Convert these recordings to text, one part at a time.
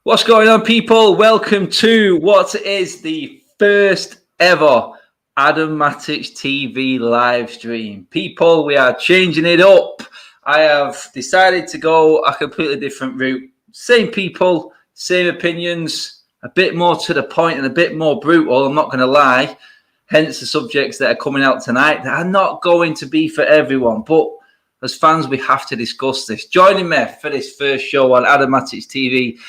What's going on, people? Welcome to what is the first ever Adam Matic TV live stream. People, we are changing it up. I have decided to go a completely different route. Same people, same opinions, a bit more to the point and a bit more brutal, I'm not going to lie. Hence the subjects that are coming out tonight that are not going to be for everyone. But as fans, we have to discuss this. Joining me for this first show on Adam Matic TV,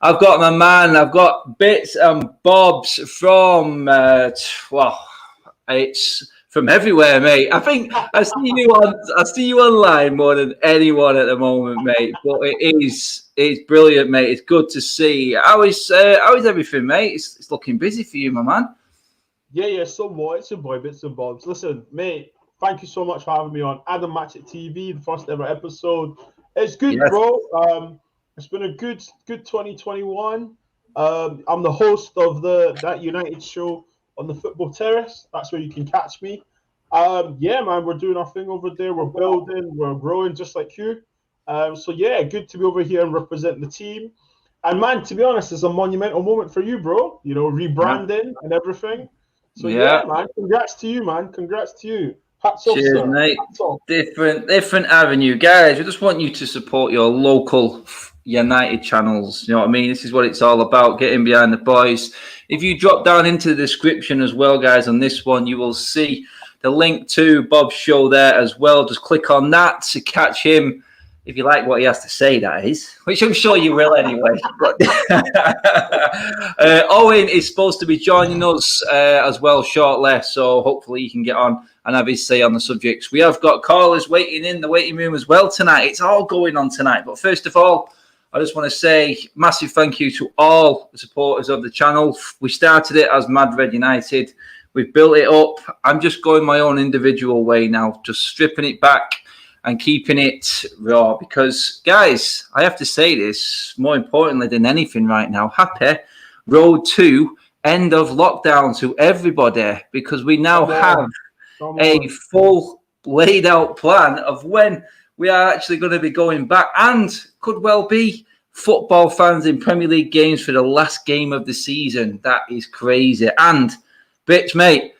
I've got my man. I've got bits and bobs from it's from everywhere, mate. I think I see you online more than anyone at the moment, mate. But it's brilliant, mate. It's good to see. How is everything, mate? It's looking busy for you, my man. Yeah, somewhat. It's your boy, bits and bobs. Listen, mate, thank you so much for having me on Adam Matic TV, the first ever episode. It's good, yes, bro. It's been a good 2021. I'm the host of that United show on the Football Terrace. That's where you can catch me. Yeah, man, we're doing our thing over there. We're building, we're growing just like you. So yeah, good to be over here and represent the team. And man, to be honest, it's a monumental moment for you, bro. You know, rebranding and everything. So yeah, man, congrats to you, man. Congrats to you. Hats off, cheers, sir. mate. Hats off. Different avenue, guys. We just want you to support your local United channels. You know what I mean? This is what it's all about, getting behind the boys. If you drop down into the description as well, guys, on this one, you will see the link to Bob's show there as well. Just click on that to catch him. If you like what he has to say, that is, which I'm sure you will anyway. But Owen is supposed to be joining us as well shortly, so hopefully he can get on and have his say on the subjects. We have got callers waiting in the waiting room as well tonight. It's all going on tonight. But first of all, I just want to say massive thank you to all the supporters of the channel. We started it as Mad Red United. We've built it up. I'm just going my own individual way now, just stripping it back and keeping it raw, because guys, I have to say this more importantly than anything right now, happy road to end of lockdown to everybody, because we now have a full laid out plan of when we are actually going to be going back, and could well be football fans in Premier League games for the last game of the season. That is crazy. And bitch, mate,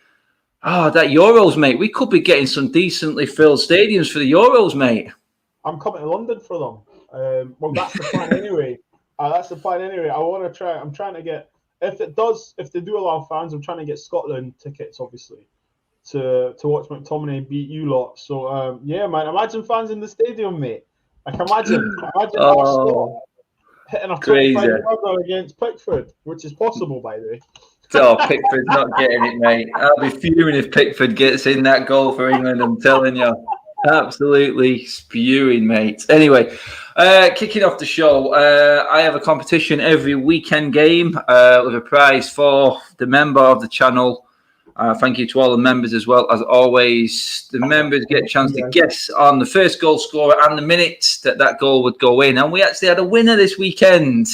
that Euros, mate. We could be getting some decently filled stadiums for the Euros, mate. I'm coming to London for them. Well, that's the plan anyway. That's the plan anyway. I'm trying to get, if they do allow fans, I'm trying to get Scotland tickets, obviously, to watch McTominay beat you lot. So, yeah, man, imagine fans in the stadium, mate. Like, imagine Arsenal hitting a 25 against Pickford, which is possible, by the way. Oh, Pickford's not getting it, mate. I'll be fuming if Pickford gets in that goal for England, I'm telling you. Absolutely spewing, mate. Anyway, kicking off the show, I have a competition every weekend game with a prize for the member of the channel. Thank you to all the members as well. As always, the members get a chance to guess on the first goal scorer and the minute that goal would go in. And we actually had a winner this weekend.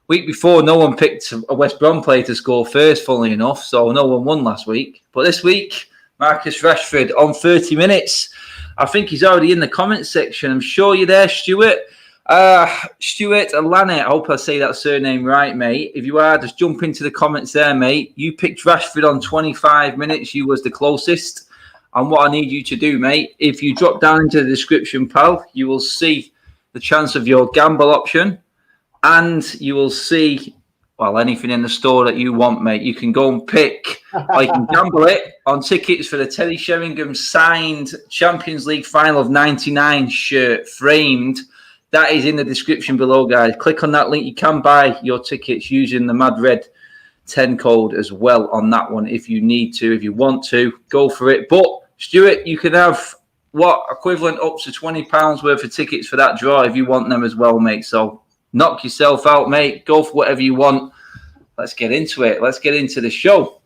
Week before, no one picked a West Brom player to score first, funnily enough, so no one won last week. But this week, Marcus Rashford on 30 minutes. I think he's already in the comments section. I'm sure you're there, Stuart. Stuart Alane, I hope I say that surname right, mate. If you are, just jump into the comments there, mate. You picked Rashford on 25 minutes. You was the closest. And what I need you to do, mate, if you drop down into the description, pal, you will see the chance of your gamble option. And you will see, well, anything in the store that you want, mate. You can go and pick, or you can gamble it on tickets for the Teddy Sheringham signed Champions League Final of '99 shirt, framed. That is in the description below, guys. Click on that link. You can buy your tickets using the Mad Red 10 code as well on that one if you need to. If you want to, go for it. But, Stuart, you can have, equivalent up to £20 worth of tickets for that draw if you want them as well, mate. So, knock yourself out, mate. Go for whatever you want. Let's get into it. Let's get into the show.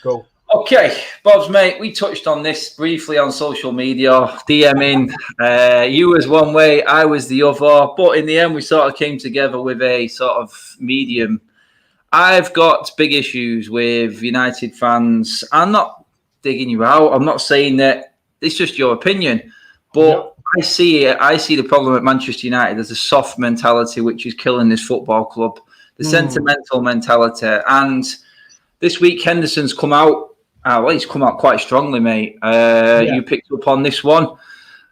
Go. Okay, Bob's, mate, we touched on this briefly on social media, DMing. You was one way, I was the other. But in the end, we sort of came together with a sort of medium. I've got big issues with United fans. I'm not digging you out. I'm not saying that it's just your opinion. But I see it. I see the problem at Manchester United. There's a soft mentality which is killing this football club. The sentimental mentality. And this week, Henderson's come out. Well, he's come out quite strongly, mate. You picked up on this one.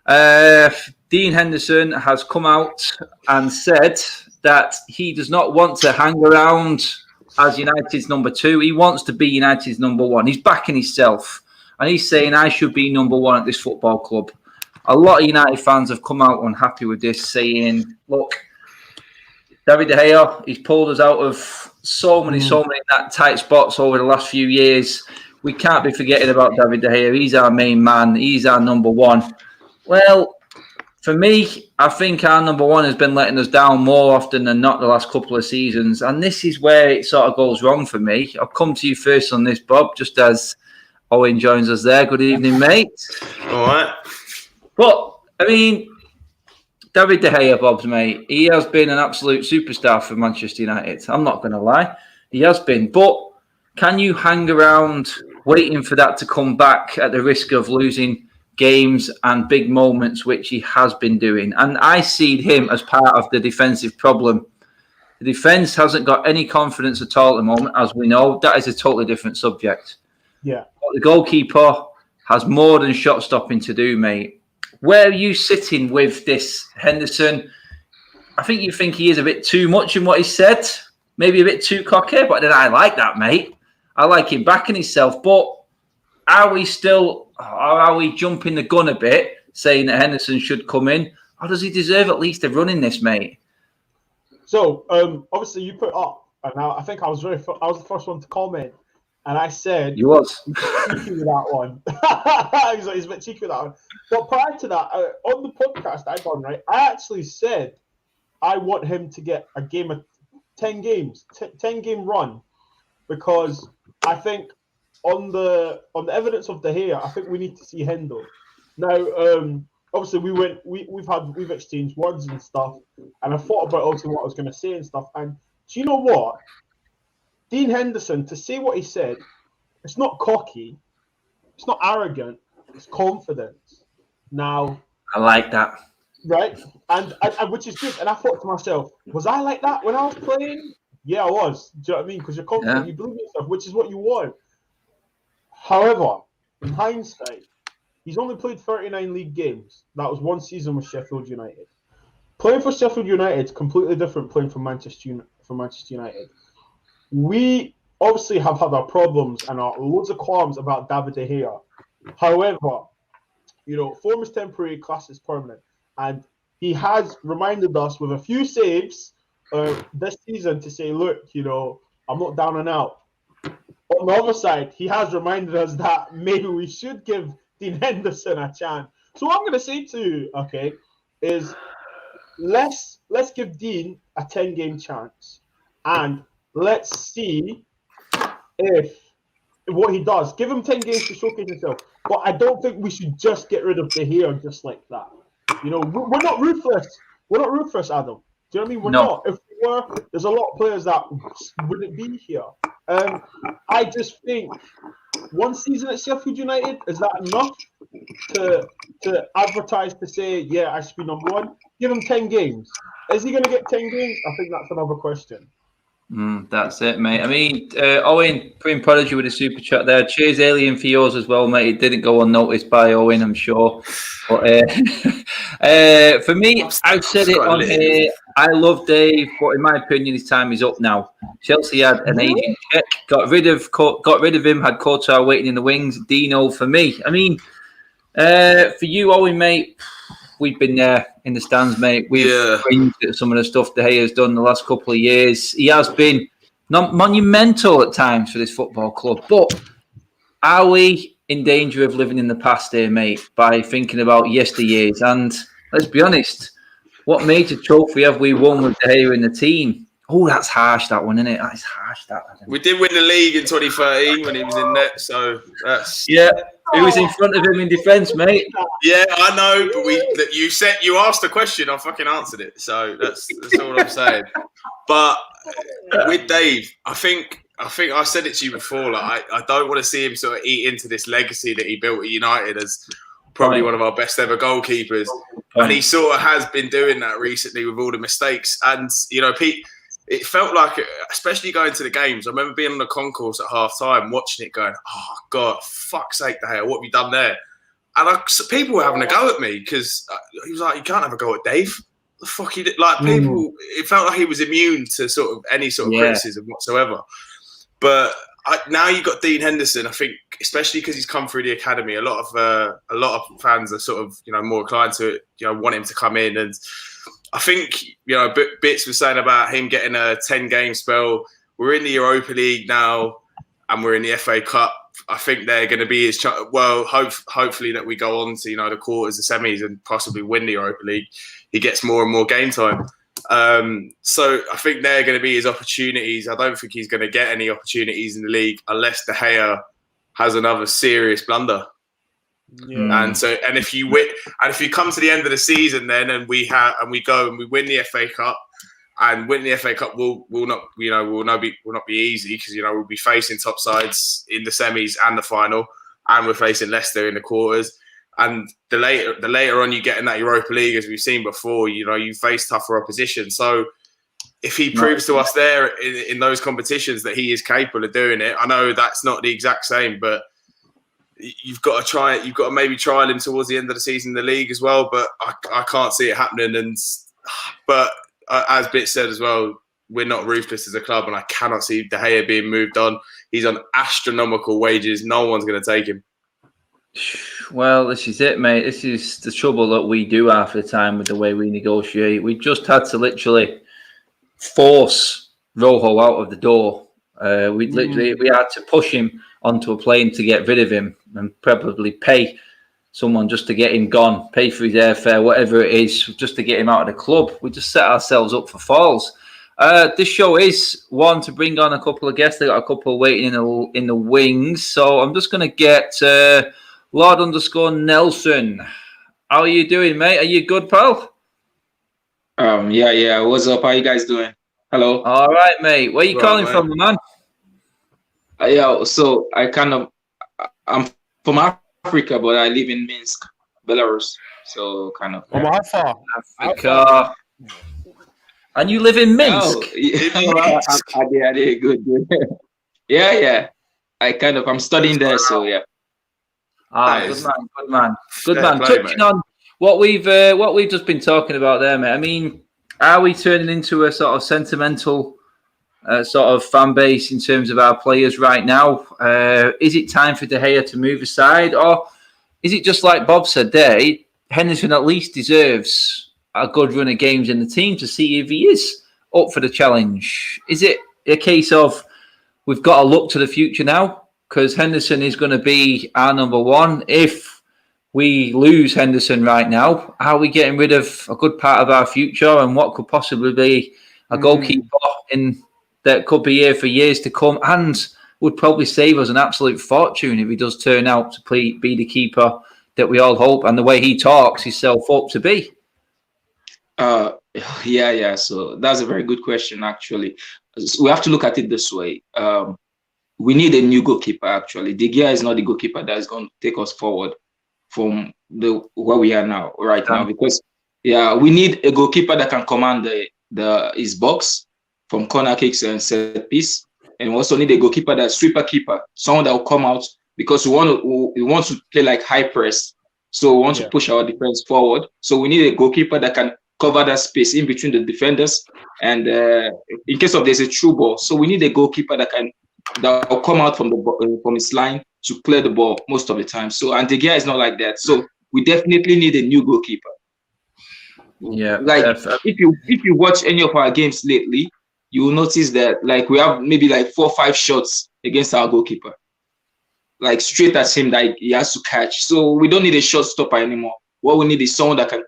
Dean Henderson has come out and said that he does not want to hang around as United's number 2. He wants to be United's number 1. He's backing himself. And he's saying, I should be number 1 at this football club. A lot of United fans have come out unhappy with this, saying, look, David De Gea, he's pulled us out of so many tight spots over the last few years. We can't be forgetting about David De Gea. He's our main man. He's our number 1. Well, for me, I think our number 1 has been letting us down more often than not the last couple of seasons. And this is where it sort of goes wrong for me. I'll come to you first on this, Bob, just as Owen joins us there. Good evening, mate. All right. But, I mean, David De Gea, Bob's mate, he has been an absolute superstar for Manchester United. I'm not going to lie. He has been. But can you hang around waiting for that to come back at the risk of losing games and big moments, which he has been doing? And I see him as part of the defensive problem. The defence hasn't got any confidence at all at the moment, as we know. That is a totally different subject. Yeah. But the goalkeeper has more than shot stopping to do, mate. Where are you sitting with this Henderson? I think you think he is a bit too much in what he said, maybe a bit too cocky, but then I like that, mate. I like him backing himself. But are we jumping the gun a bit, saying that Henderson should come in, or does he deserve at least a run in this, mate? So, obviously, you put up, and I think I was the first one to comment, and I said, you was cheeky with that one. He's a bit cheeky with that one. But prior to that, on the podcast I done, right, I actually said I want him to get a game of 10 games, 10-game run, because I think on the evidence of De Gea, I think we need to see Hendo. Now, obviously, we've exchanged words and stuff, and I thought about also what I was going to say and stuff. And do you know what? Dean Henderson, to say what he said, it's not cocky, it's not arrogant, it's confidence. Now, I like that. Right? And which is good. And I thought to myself, was I like that when I was playing? Yeah, I was. Do you know what I mean? Because you're confident, you believe in yourself, which is what you want. However, in hindsight, he's only played 39 league games. That was one season with Sheffield United. Playing for Sheffield United is completely different playing for Manchester United. We obviously have had our problems and our loads of qualms about David De Gea. However, form is temporary, class is permanent. And he has reminded us with a few saves this season to say, look, I'm not down and out. On the other side, he has reminded us that maybe we should give Dean Henderson a chance. So what I'm going to say to you, okay, is let's give Dean a 10-game chance. And let's see what he does. Give him 10 games to showcase himself. But I don't think we should just get rid of De Gea just like that. We're not ruthless. We're not ruthless, Adam. Do you know what I mean? We're not. If we were, there's a lot of players that wouldn't be here. I just think one season at Sheffield United, is that enough to advertise to say, yeah, I should be number 1? Give him 10 games. Is he going to get 10 games? I think that's another question. That's it, mate. I mean, Owen, Prim Prodigy with a super chat there. Cheers, Alien, for yours as well, mate. It didn't go unnoticed by Owen, I'm sure. But for me, I've said it on here. I love Dave, but in my opinion, his time is up now. Chelsea had an agent check, got rid of him, had Courtois waiting in the wings. Dino for me. I mean, for you, Owen, mate, we've been there in the stands, mate. We've cringed at some of the stuff De Gea's done the last couple of years. He has been monumental at times for this football club. But are we in danger of living in the past here, mate, by thinking about yesteryears? And let's be honest, what major trophy have we won with De Gea in the team? Oh, that's harsh, that one, isn't it? That's harsh, that one. We did win the league in 2013 when he was in net, so that's... Yeah, who was in front of him in defence, mate? Yeah, I know, but you asked the question, I fucking answered it, so that's all I'm saying. But with Dave, I think I said it to you before, like, I don't want to see him sort of eat into this legacy that he built at United as probably one of our best ever goalkeepers. And he sort of has been doing that recently with all the mistakes. And, you know, Pete, it felt like, especially going to the games, I remember being on the concourse at half time, watching it going, oh, God, fuck's sake, De Gea, what have you done there? And people were having a go at me because he was like, you can't have a go at Dave. The fuck he did? Like, people, it felt like he was immune to sort of any sort of criticism whatsoever. But now you've got Dean Henderson. I think, especially because he's come through the academy, a lot of fans are sort of, you know, more inclined to, you know, want him to come in. And I think, you know, Bits was saying about him getting a 10-game spell. We're in the Europa League now, and we're in the FA Cup. I think they're going to be his hopefully that we go on to, you know, the quarters, the semis, and possibly win the Europa League. He gets more and more game time. So I think they're going to be his opportunities. I don't think he's going to get any opportunities in the league unless De Gea has another serious blunder. Yeah. And if you win, and if you come to the end of the season, then and we go and we win the FA Cup, and winning the FA Cup will not be easy because, you know, we'll be facing top sides in the semis and the final, and we're facing Leicester in the quarters. And the later on you get in that Europa League, as we've seen before, you know, you face tougher opposition. So if he proves to us there in those competitions that he is capable of doing it, I know that's not the exact same, but you've got to try it. You've got to maybe trial him towards the end of the season in the league as well. But I can't see it happening. But as Bit said as well, we're not ruthless as a club, and I cannot see De Gea being moved on. He's on astronomical wages. No one's going to take him. Well, this is it, mate. This is the trouble that we do half the time with the way we negotiate. We just had to literally force Rojo out of the door. We had to push him onto a plane to get rid of him, and probably pay someone just to get him gone, pay for his airfare, whatever it is, just to get him out of the club. We just set ourselves up for falls. This show is one to bring on a couple of guests. They got a couple waiting in the wings, so I'm just going to get Lord_Nelson. How are you doing, mate? Are you good, pal? Yeah. What's up? How you guys doing? Hello. All right, mate. Where are you calling from, man? So I'm from Africa, but I live in Minsk, Belarus. So kind of. How far? Africa. And you live in Minsk? I did good. Yeah. I'm studying there, so yeah. Good man. Touching on what we've just been talking about there, mate. I mean, are we turning into a sort of sentimental sort of fan base in terms of our players right now? Is it time for De Gea to move aside, or is it just like Bob said there? Henderson at least deserves a good run of games in the team to see if he is up for the challenge. Is it a case of we've got to look to the future now? Because Henderson is going to be our number one. If we lose Henderson right now, are we getting rid of a good part of our future and what could possibly be a goalkeeper that could be here for years to come and would probably save us an absolute fortune if he does turn out to be the keeper that we all hope and the way he talks himself up to be? Yeah. So that's a very good question, actually. We have to look at it this way. We need a new goalkeeper, actually. De Gea is not the goalkeeper that is going to take us forward from where we are now, now. Because, we need a goalkeeper that can command his box from corner kicks and set piece. And we also need a goalkeeper that's sweeper keeper, someone that will come out because we want to play like high press. So we want to push our defense forward. So we need a goalkeeper that can cover that space in between the defenders. And in case of there's a true ball. So we need a goalkeeper that will come out from his line to clear the ball most of the time. So, and De Gea is not like that. So we definitely need a new goalkeeper. Yeah. Like if you watch any of our games lately, you will notice that like we have maybe like 4 or 5 shots against our goalkeeper, like straight at him that he has to catch. So we don't need a shot stopper anymore. What we need is someone that can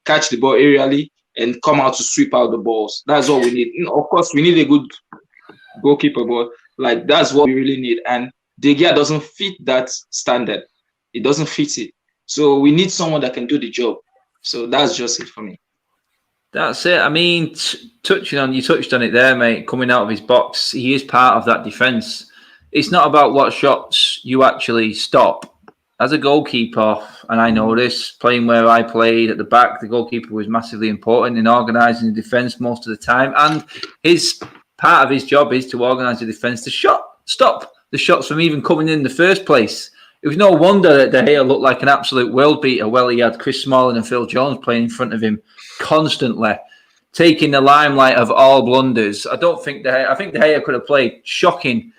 catch the ball aerially and come out to sweep out the balls. That's what we need. Of course, we need a good goalkeeper, but like that's what we really need. And De Gea doesn't fit that standard. It doesn't fit it. So we need someone that can do the job. So that's just it for me. That's it. I mean, you touched on it there, mate. Coming out of his box, he is part of that defence. It's not about what shots you actually stop. as a goalkeeper, and I know this, playing where I played at the back, the goalkeeper was massively important in organising the defence most of the time. And part of his job is to organise the defence to stop the shots from even coming in the first place. It was no wonder that De Gea looked like an absolute world beater. Well, he had Chris Smalling and Phil Jones playing in front of him constantly, taking the limelight of all blunders. I think De Gea could have played shocking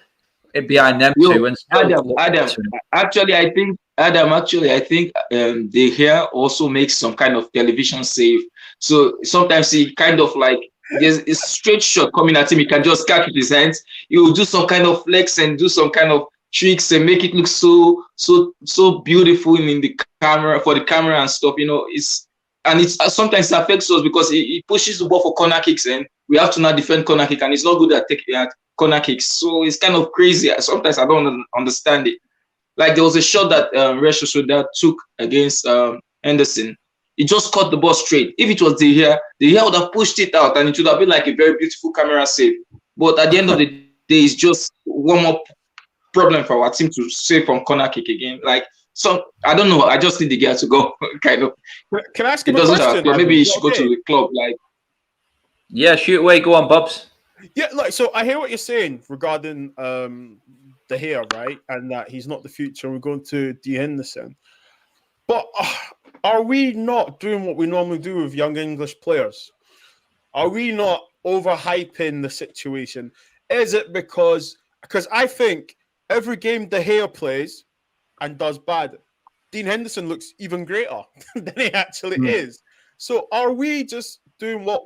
behind them two. And Actually, I think De Gea also makes some kind of television save. So sometimes he kind of like, there's a straight shot coming at him, he can just catch with his hands. He will do some kind of flex and do some kind of tricks and make it look so beautiful in the camera, for the camera and stuff. It's sometimes affects us because he pushes the ball for corner kicks and we have to now defend corner kick, and he's not good at taking corner kicks. So it's kind of crazy. Sometimes I don't understand it. Like there was a shot that Real took against Henderson. He just caught the ball straight. If it was De Gea would have pushed it out and it would have been like a very beautiful camera save. But at the end of the day, it's just one more problem for our team to save from corner kick again. So I don't know. I just need De Gea to go. Kind of. Can I ask him a question? Maybe he should go to the club. Yeah, shoot away. Go on, Bobs. Yeah, so I hear what you're saying regarding De Gea, right? And that he's not the future. We're going to De Henderson. But are we not doing what we normally do with young English players? Are we not overhyping the situation? Is it because I think every game De Gea plays and does bad, Dean Henderson looks even greater than he actually is. So are we just doing what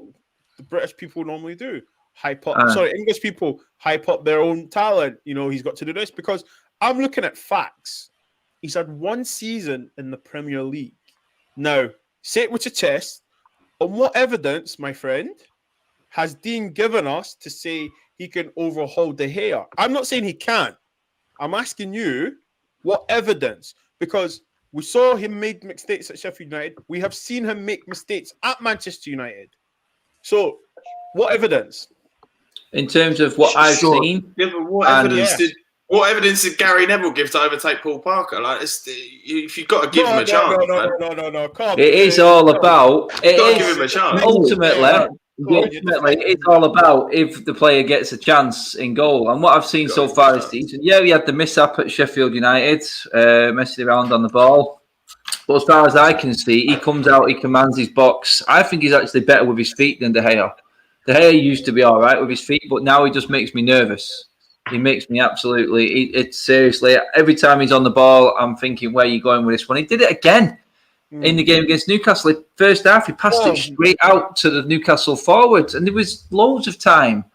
the British people normally do? English people hype up their own talent. He's got to do this, because I'm looking at facts. He's had one season in the Premier League. Now, say it with your chest. On what evidence, my friend, has Dean given us to say he can overhaul De Gea? I'm not saying he can't. I'm asking you, what evidence? Because we saw him make mistakes at Sheffield United. We have seen him make mistakes at Manchester United. So, what evidence? In terms of what I've seen, yeah, but what evidence did Gary Neville give to overtake Paul Parker? If you've got to give him a chance, no. Come. It is all about. Give him a chance. Ultimately, it's all about if the player gets a chance in goal. And what I've seen so far this season, he had the mishap at Sheffield United, messing around on the ball. But as far as I can see, he comes out, he commands his box. I think he's actually better with his feet than De Gea. De Gea used to be all right with his feet, but now he just makes me nervous. He makes me absolutely. It's seriously, every time he's on the ball, I'm thinking, where are you going with this one? He did it again in the game against Newcastle. First half, he passed it straight out to the Newcastle forwards, and there was loads of time.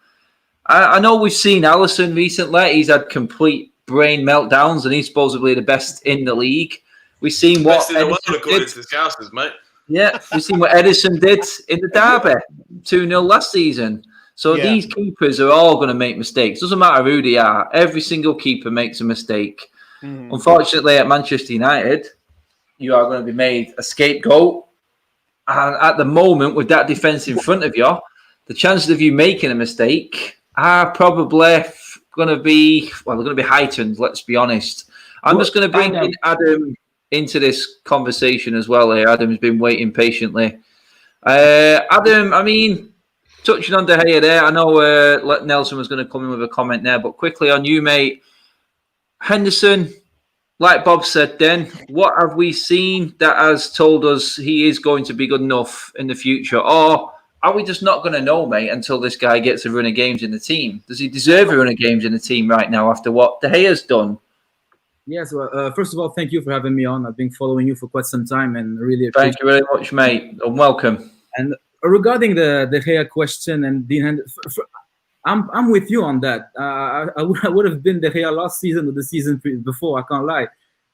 I know we've seen Alisson recently. He's had complete brain meltdowns, and he's supposedly the best in the league. We've seen what best in the world, according to the Scousers, mate. Yeah, we've seen what Edison did in the derby, 2-0 last season. So these keepers are all going to make mistakes. Doesn't matter who they are. Every single keeper makes a mistake. Unfortunately, at Manchester United, you are going to be made a scapegoat. And at the moment, with that defence in front of you, the chances of you making a mistake are probably going to be, they're going to be heightened, let's be honest. I'm just going to bring in Adam into this conversation as well here. Adam's been waiting patiently. Adam, touching on De Gea there, I know Nelson was going to come in with a comment there, but quickly on you, mate. Henderson, like Bob said then, what have we seen that has told us he is going to be good enough in the future? Or are we just not going to know, mate, until this guy gets a run of games in the team? Does he deserve a run of games in the team right now after what De Gea's done? Yes, well, first of all, thank you for having me on. I've been following you for quite some time and really appreciate it. Thank you very much, mate, and welcome. And regarding the De Gea question and Dean Henderson, I'm with you on that. I would have been De Gea last season or the season before, I can't lie.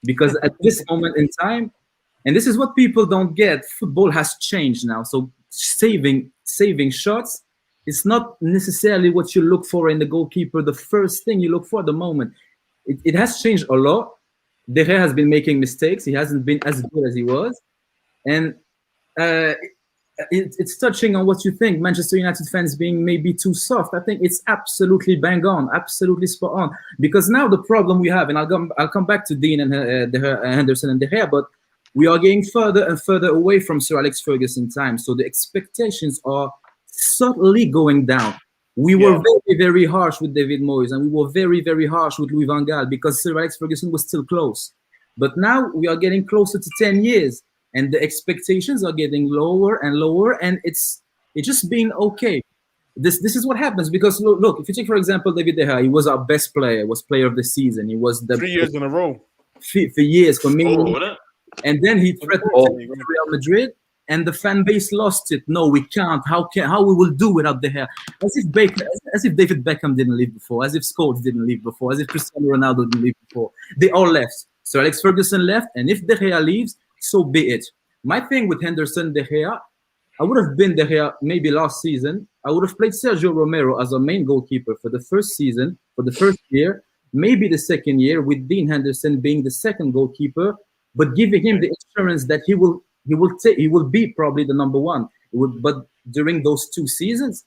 Because at this moment in time, and this is what people don't get, football has changed now. So saving shots, it's not necessarily what you look for in the goalkeeper, the first thing you look for at the moment. It has changed a lot. De Gea has been making mistakes. He hasn't been as good as he was. And it's touching on what you think. Manchester United fans being maybe too soft. I think it's absolutely bang on, absolutely spot on. Because now the problem we have, and I'll come back to Dean and Henderson and De Gea, but we are getting further and further away from Sir Alex Ferguson time. So the expectations are subtly going down. We were very, very harsh with David Moyes, and we were very, very harsh with Louis van Gaal because Sir Alex Ferguson was still close. But now we are getting closer to 10 years. And the expectations are getting lower and lower, and it's just being okay. This is what happens because look, if you take for example David De Gea, he was our best player, was player of the season. He was the 3 years in a row for years for me. And then he threatened Real Madrid, and the fan base lost it. No, we can't. How we will do without De Gea? As if David Beckham didn't leave before, as if Scholes didn't leave before, as if Cristiano Ronaldo didn't leave before. They all left. So Alex Ferguson left, and if De Gea leaves, so be it. My thing with Henderson, De Gea, I would have been De Gea maybe last season. I would have played Sergio Romero as our main goalkeeper for the first season, for the first year, maybe the second year, with Dean Henderson being the second goalkeeper, but giving him the assurance that he will be probably the number one. But during those 2 seasons,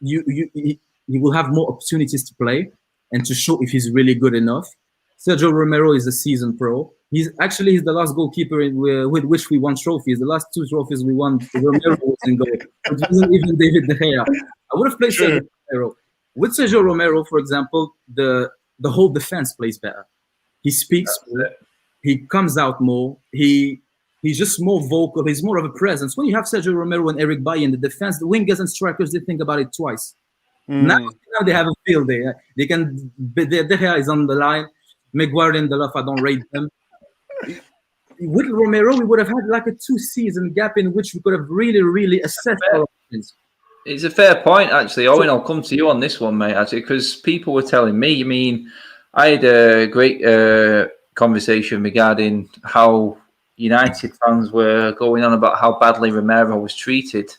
you will have more opportunities to play and to show if he's really good enough. Sergio Romero is a seasoned pro. He's the last goalkeeper with which we won trophies. The last 2 trophies we won, Romero was in goal. It wasn't even David De Gea. I would have played Sergio Romero. With Sergio Romero, for example, the whole defense plays better. He speaks more. He comes out more. He's just more vocal. He's more of a presence. When you have Sergio Romero and Eric Bailly in the defense, the wingers and strikers, they think about it twice. Now they have a field there. De Gea is on the line. Maguire and Delaf, I don't rate them. With Romero, we would have had like a 2-season gap in which we could have really, really assessed our options. It's a fair point, actually. Owen, I'll come to you on this one, mate, actually, because people were telling me, I mean, I had a great conversation regarding how United fans were going on about how badly Romero was treated.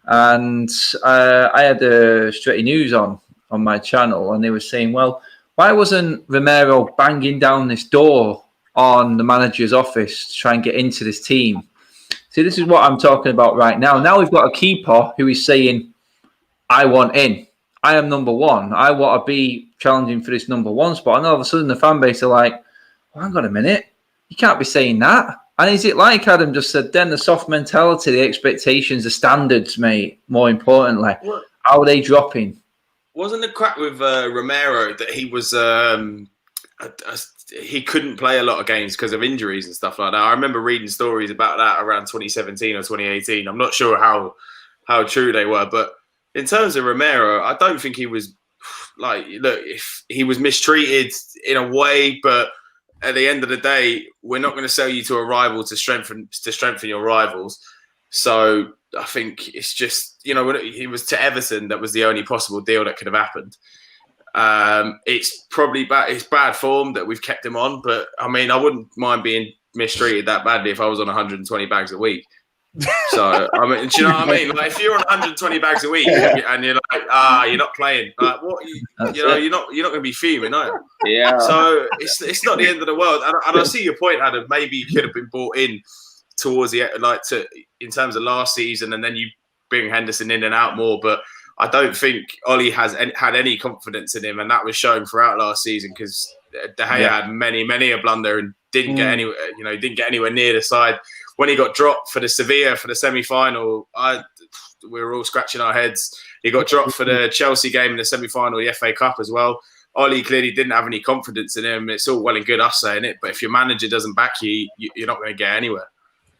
And I had Stretty News on my channel, and they were saying, well, why wasn't Romero banging down this door on the manager's office to try and get into this team? See, this is what I'm talking about right now. Now we've got a keeper who is saying, I want in. I am number one. I want to be challenging for this number one spot. And all of a sudden the fan base are like, well, hang on a minute. You can't be saying that. And is it like Adam just said then, the soft mentality, the expectations, the standards, mate, more importantly, how are they dropping? Wasn't the crack with Romero that he was he couldn't play a lot of games because of injuries and stuff like that? I remember reading stories about that around 2017 or 2018. I'm not sure how true they were, but in terms of Romero, I don't think he was like, look, if he was mistreated in a way, but at the end of the day, we're not going to sell you to a rival to strengthen your rivals. So I think it's just, he was to Everton. That was the only possible deal that could have happened. It's probably it's bad form that we've kept him on, but I mean, I wouldn't mind being mistreated that badly if I was on 120 bags a week. So I mean, do you know what I mean? Like, if you're on 120 bags a week and you're like, you're not playing, like, what? You're not going to be fuming, are you? Yeah. So it's not the end of the world. And I see your point, Adam. Maybe you could have been brought in towards the in terms of last season, and then you bring Henderson in and out more. But I don't think Ollie has had any confidence in him, and that was shown throughout last season because De Gea had many a blunder and didn't get anywhere near the side. When he got dropped for the Sevilla for the semi-final, we were all scratching our heads. He got dropped for the Chelsea game in the semi-final, the FA Cup as well. Ollie clearly didn't have any confidence in him. It's all well and good us saying it, but if your manager doesn't back you, you're not going to get anywhere.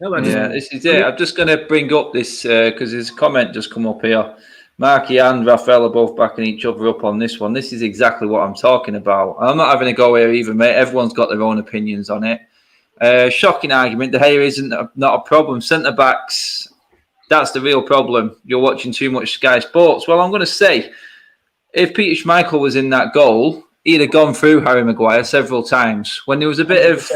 Yeah, this is it. I'm just going to bring up this because there's a comment just come up here. Marky and Rafael are both backing each other up on this one. This is exactly what I'm talking about. I'm not having a go here either, mate. Everyone's got their own opinions on it. Shocking argument. De Gea isn't not a problem. Centre-backs, that's the real problem. You're watching too much Sky Sports. Well, I'm going to say, if Peter Schmeichel was in that goal, he'd have gone through Harry Maguire several times. When there was a bit of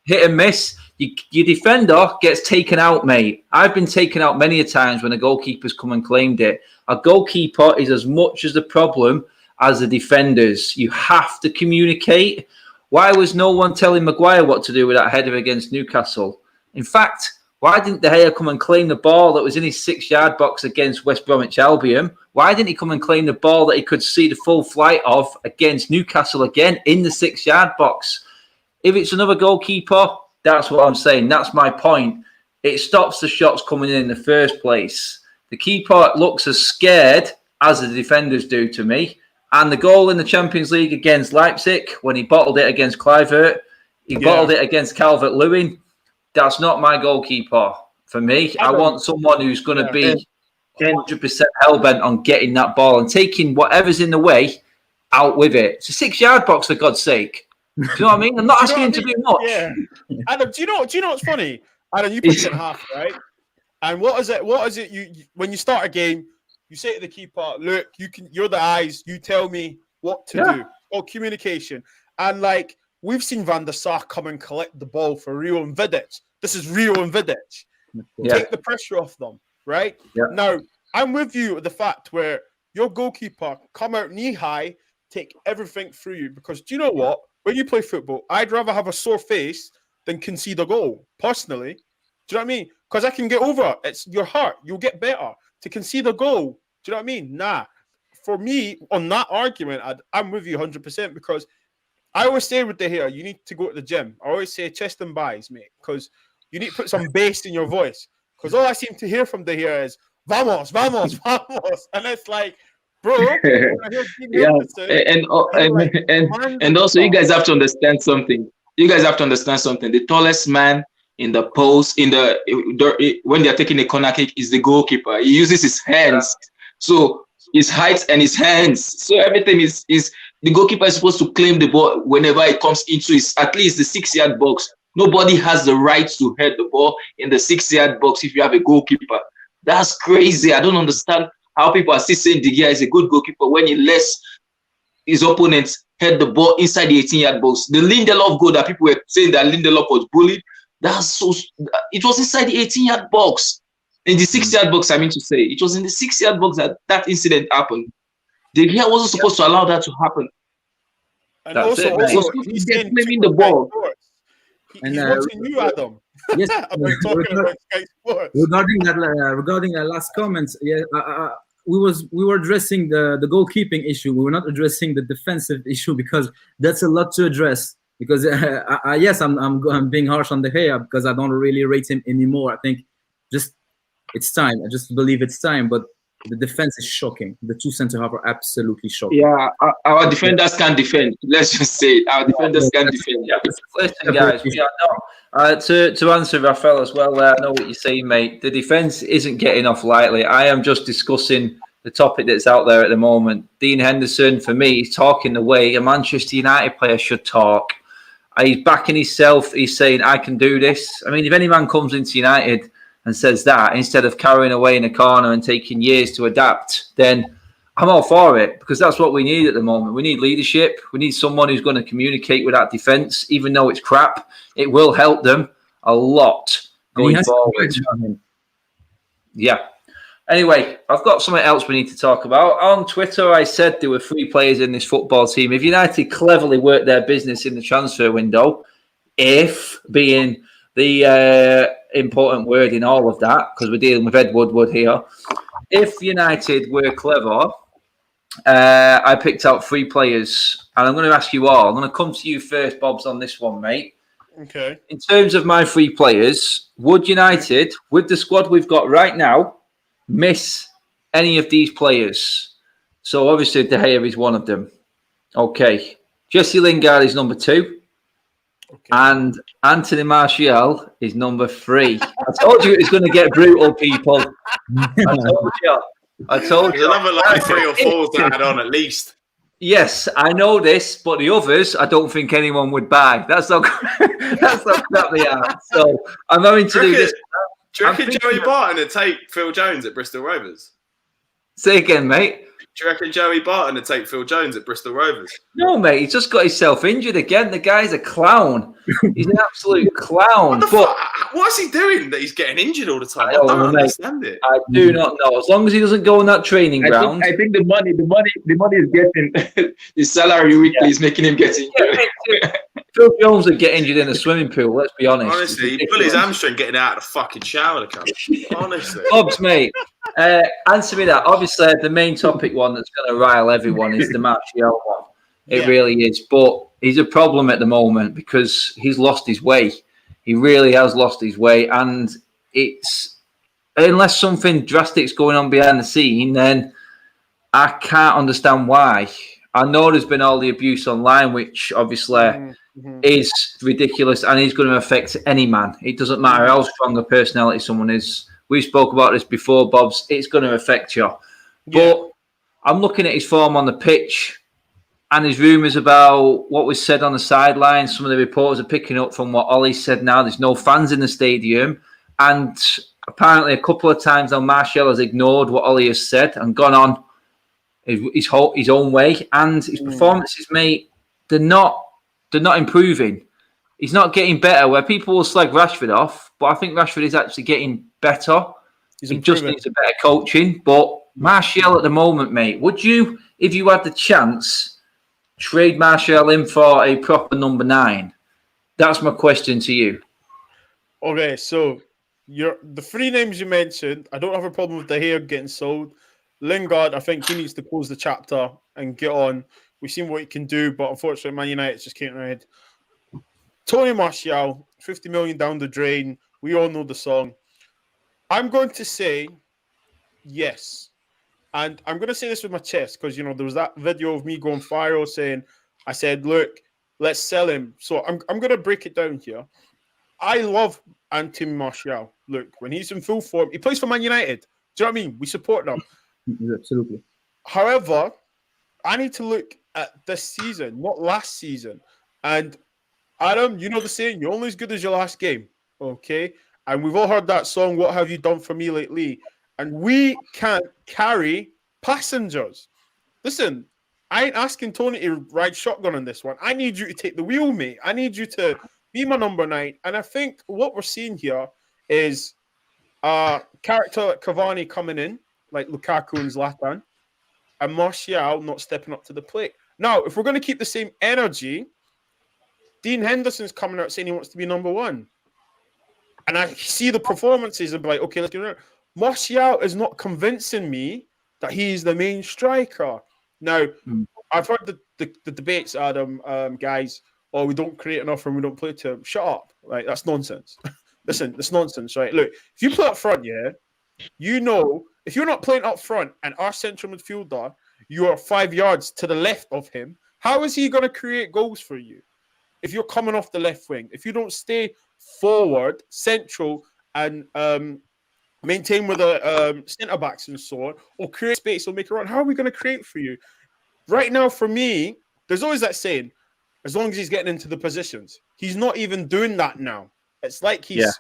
hit and miss, your defender gets taken out, mate. I've been taken out many a times when a goalkeeper's come and claimed it. A goalkeeper is as much as the problem as the defenders. You have to communicate. Why was no one telling Maguire what to do with that header against Newcastle? In fact, Why didn't De Gea come and claim the ball that was in his 6-yard box against West Bromwich Albion? Why didn't he come and claim the ball that he could see the full flight of against Newcastle again in the 6-yard box? If it's another goalkeeper, that's what I'm saying. That's my point. It stops the shots coming in the first place. The keeper looks as scared as the defenders do to me. And the goal in the Champions League against Leipzig, when he bottled it against Kluivert, he bottled it against Calvert-Lewin. That's not my goalkeeper for me. I want someone who's going to be 100% hell-bent on getting that ball and taking whatever's in the way out with it. It's a 6-yard box, for God's sake. Do you know what I mean? I'm not asking him to do much. Yeah. Adam, do you know what's funny? Adam, you put it in half, right? And what is it you when you start a game, you say to the keeper, look, you're the eyes, you tell me what to do. Or communication. And like we've seen Van der Sar come and collect the ball for Rio and Vidic. This is Rio and Vidic. Take the pressure off them, right? Now, I'm with you with the fact where your goalkeeper come out knee high, take everything through you. Because do you know what? When you play football, I'd rather have a sore face than concede a goal, personally. Do you know what I mean? Because I can get over it. It's your heart. You'll get better. To concede a goal, do you know what I mean? Nah. For me, on that argument, I'm with you 100% because I always say with De Gea, you need to go to the gym. I always say chest and buys, mate, because you need to put some bass in your voice. Because all I seem to hear from De Gea is vamos, vamos, vamos. And it's like, bro. And also you guys have to understand something. The tallest man in the post, when they're taking a corner kick, is the goalkeeper. He uses his hands. So his height and his hands. So everything is the goalkeeper is supposed to claim the ball whenever it comes into his, at least the 6-yard box. Nobody has the right to head the ball in the 6-yard box if you have a goalkeeper. That's crazy. I don't understand how people are still saying De Gea is a good goalkeeper when he lets his opponents head the ball inside the 18-yard box. The Lindelof goal that people were saying that Lindelof was bullied, it was inside the 18-yard box. In the 6-yard box, I mean to say. It was in the 6-yard box that incident happened. De Gea wasn't supposed to allow that to happen. And also he's claiming the ball. He's watching you, Adam. Yes, regarding that last comment, we were addressing the goalkeeping issue. We were not addressing the defensive issue because that's a lot to address. Because yes, I'm being harsh on De Gea because I don't really rate him anymore. I think it's time. I just believe it's time. But the defense is shocking. The two centre half are absolutely shocking. Yeah, our defenders can't defend. Let's just say it. Our defenders can't defend. Yeah. Listen, guys, we are not. To answer Raphael as well, I know what you're saying, mate. The defence isn't getting off lightly. I am just discussing the topic that's out there at the moment. Dean Henderson, for me, is talking the way a Manchester United player should talk. He's backing himself. He's saying, I can do this. I mean, if any man comes into United and says that, instead of carrying away in a corner and taking years to adapt, then I'm all for it because that's what we need at the moment. We need leadership. We need someone who's going to communicate with that defence, even though it's crap. It will help them a lot going forward. Yeah. Anyway, I've got something else we need to talk about. On Twitter, I said there were 3 players in this football team. If United cleverly worked their business in the transfer window, if being the important word in all of that, because we're dealing with Ed Woodward here, if United were clever, I picked out 3 players, and I'm going to ask you all. I'm going to come to you first, Bobs, on this one, mate. Okay. In terms of my 3 players, would United, with the squad we've got right now, miss any of these players? So obviously De Gea is one of them. Okay. Jesse Lingard is number 2. Okay. And Anthony Martial is number 3. I told you it was going to get brutal, people. I told you. There's another like 3 or 4 to add on at least. Yes, I know this, but the others, I don't think anyone would buy. That's not crap they are. So I'm having to do this. Do you reckon Joey Barton would take Phil Jones at Bristol Rovers? Say again, mate. Do you reckon Joey Barton would take Phil Jones at Bristol Rovers? No, mate. He's just got himself injured again. The guy's a clown. He's an absolute clown. What's he doing that he's getting injured all the time? I don't understand it. I do not know. As long as he doesn't go on that training ground. I think the money is getting the salary weekly is making him get injured. Phil Jones would get injured in a swimming pool. Let's be honest. Honestly, he pulled his hamstring getting out of the fucking shower. To come. Honestly, Bob's mate. Answer me that. Obviously, the main topic one that's going to rile everyone is the Martial one. It really is. But he's a problem at the moment because he's lost his way. He really has lost his way. And it's unless something drastic's going on behind the scene, then I can't understand why. I know there's been all the abuse online, which obviously is ridiculous and is going to affect any man. It doesn't matter how strong a personality someone is. We spoke about this before, Bobs. It's going to affect you. Yeah. But I'm looking at his form on the pitch and his rumours about what was said on the sidelines. Some of the reporters are picking up from what Ollie said now. There's no fans in the stadium. And apparently a couple of times now Martial has ignored what Ollie has said and gone on his own way. And his performances, mate, they're not improving. He's not getting better. Where people will slag Rashford off, but I think Rashford is actually getting better. He just needs a better coaching. But Martial at the moment, mate, would you, if you had the chance, trade Martial in for a proper number 9? That's my question to you. Okay, so the 3 names you mentioned, I don't have a problem with De Gea getting sold. Lingard, I think he needs to close the chapter and get on. We've seen what he can do, but unfortunately, Man United just can't ride. Tony Martial, 50 million down the drain. We all know the song. I'm going to say yes. And I'm going to say this with my chest because, there was that video of me going viral saying, I said, look, let's sell him. So I'm going to break it down here. I love Anthony Martial. Look, when he's in full form, he plays for Man United. Do you know what I mean? We support them. Absolutely. However, I need to look at this season, not last season. And Adam, you know the saying, you're only as good as your last game. Okay? And we've all heard that song, What Have You Done For Me Lately? And we can't carry passengers. Listen, I ain't asking Tony to ride shotgun on this one. I need you to take the wheel, mate. I need you to be my number 9. And I think what we're seeing here is a character like Cavani coming in, like Lukaku and Zlatan, and Martial not stepping up to the plate. Now, if we're going to keep the same energy, Dean Henderson's coming out saying he wants to be number 1. And I see the performances and be like, okay, let's get it. Martial is not convincing me that he's the main striker. Now, I've heard the debates, Adam, guys, we don't create enough and we don't play to him. Shut up. Right? That's nonsense. Listen, that's nonsense, right? Look, if you play up front, if you're not playing up front and our central midfielder, you are 5 yards to the left of him, how is he going to create goals for you? If you're coming off the left wing, if you don't stay forward, central, and maintain with the centre backs and so on, or create space or make a run, how are we going to create for you? Right now, for me, there's always that saying, as long as he's getting into the positions, he's not even doing that now. It's like his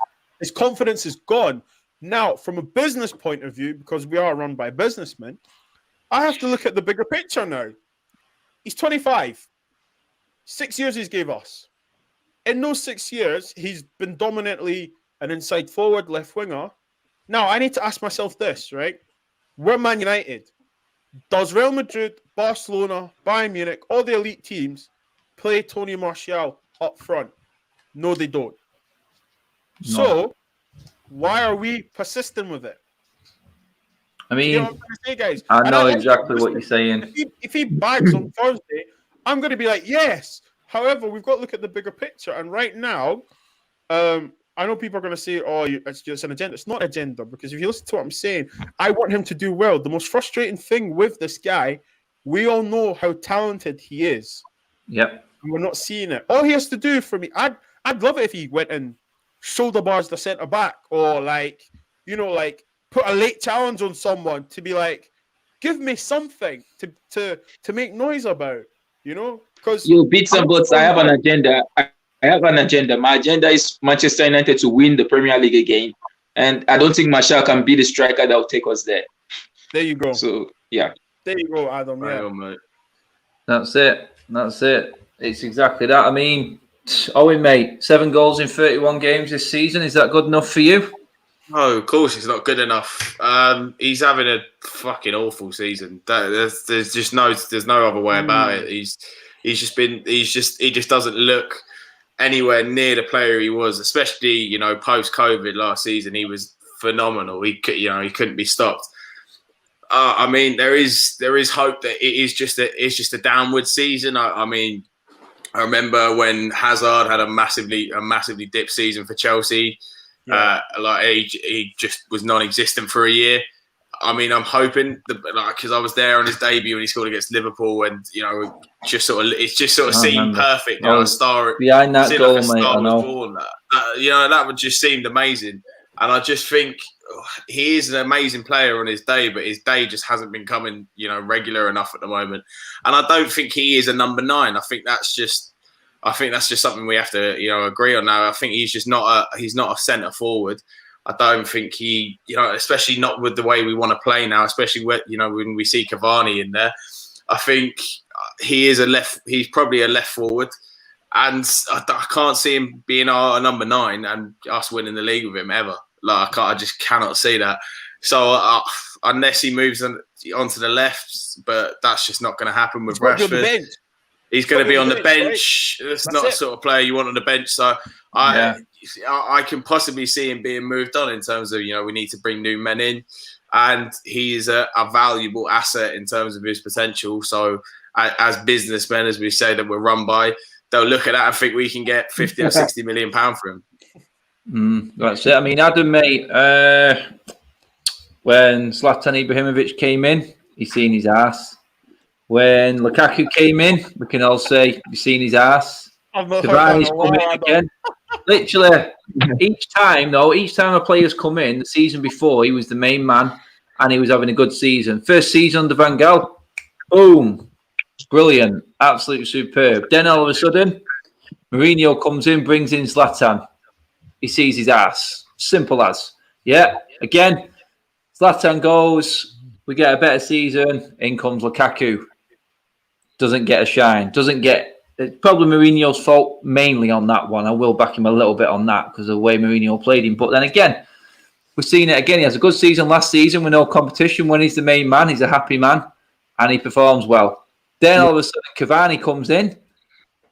confidence is gone. Now, from a business point of view, because we are run by businessmen, I have to look at the bigger picture now. He's 25. 6 years he's gave us. In those 6 years, he's been dominantly an inside forward, left winger. Now, I need to ask myself this, right? We're Man United. Does Real Madrid, Barcelona, Bayern Munich, all the elite teams play Tony Martial up front? No, they don't. No. So, why are we persisting with it? I mean, you know what I'm trying to say, guys? I know exactly what you're saying. If he bags on Thursday, I'm going to be like, yes. However, we've got to look at the bigger picture. And right now, I know people are going to say, it's just an agenda. It's not an agenda, because if you listen to what I'm saying, I want him to do well. The most frustrating thing with this guy, we all know how talented he is. Yep. And we're not seeing it. All he has to do for me, I'd love it if he went and shoulder bars the centre back, or put a late challenge on someone to be like, give me something to make noise about, because you beat some butts. I have an agenda. I have an agenda. My agenda is Manchester United to win the Premier League again, and I don't think Martial can be the striker that will take us there. There you go. So yeah, there you go, Adam. Yeah, mate. That's it. It's exactly that. I mean, Owen, mate, 7 goals in 31 games this season. Is that good enough for you? No, of course it's not good enough. He's having a fucking awful season. There's no other way about it. He just doesn't look anywhere near the player he was, especially, you know, post-COVID last season. He was phenomenal. He couldn't be stopped. I mean, there is hope that it's just a downward season. I mean, I remember when Hazard had a massively dipped season for Chelsea. Yeah. He just was non-existent for a year. I mean, I'm hoping because I was there on his debut when he scored against Liverpool, and you know, it just sort of seemed perfect. You know, a star behind that goal, mate. I know. Born, you know, that would just seemed amazing, and I just think he is an amazing player on his day, but his day just hasn't been coming, you know, regular enough at the moment. And I don't think he is a number 9. I think that's just something we have to, you know, agree on now. I think he's not a centre forward. I don't think he, you know, especially not with the way we want to play now, especially when, you know, when we see Cavani in there. I think he's probably a left forward, and I can't see him being our number 9 and us winning the league with him ever. Like, I just cannot see that. So unless he moves onto the left, but that's just not going to happen with Rashford. He's going to be on the bench. Right? That's not the sort of player you want on the bench. So I can possibly see him being moved on in terms of, you know, we need to bring new men in, and he's a valuable asset in terms of his potential. So as businessmen, as we say that we're run by, they'll look at that and think we can get 50 or 60 million pounds for him. That's it. I mean, Adam, mate, when Zlatan Ibrahimovic came in, he's seen his ass. When Lukaku came in, we can all say he's seen his ass. Cavani's come in again. Literally, each time a player's come in, the season before, he was the main man and he was having a good season. First season under Van Gaal, boom, brilliant, absolutely superb. Then all of a sudden, Mourinho comes in, brings in Zlatan. He sees his ass. Simple as. Yeah, again, Zlatan goes, we get a better season, in comes Lukaku. Doesn't get a shine. It's probably Mourinho's fault mainly on that one. I will back him a little bit on that because of the way Mourinho played him. But then again, we've seen it again. He has a good season last season with no competition. When he's the main man, he's a happy man and he performs well. Then all of a sudden, Cavani comes in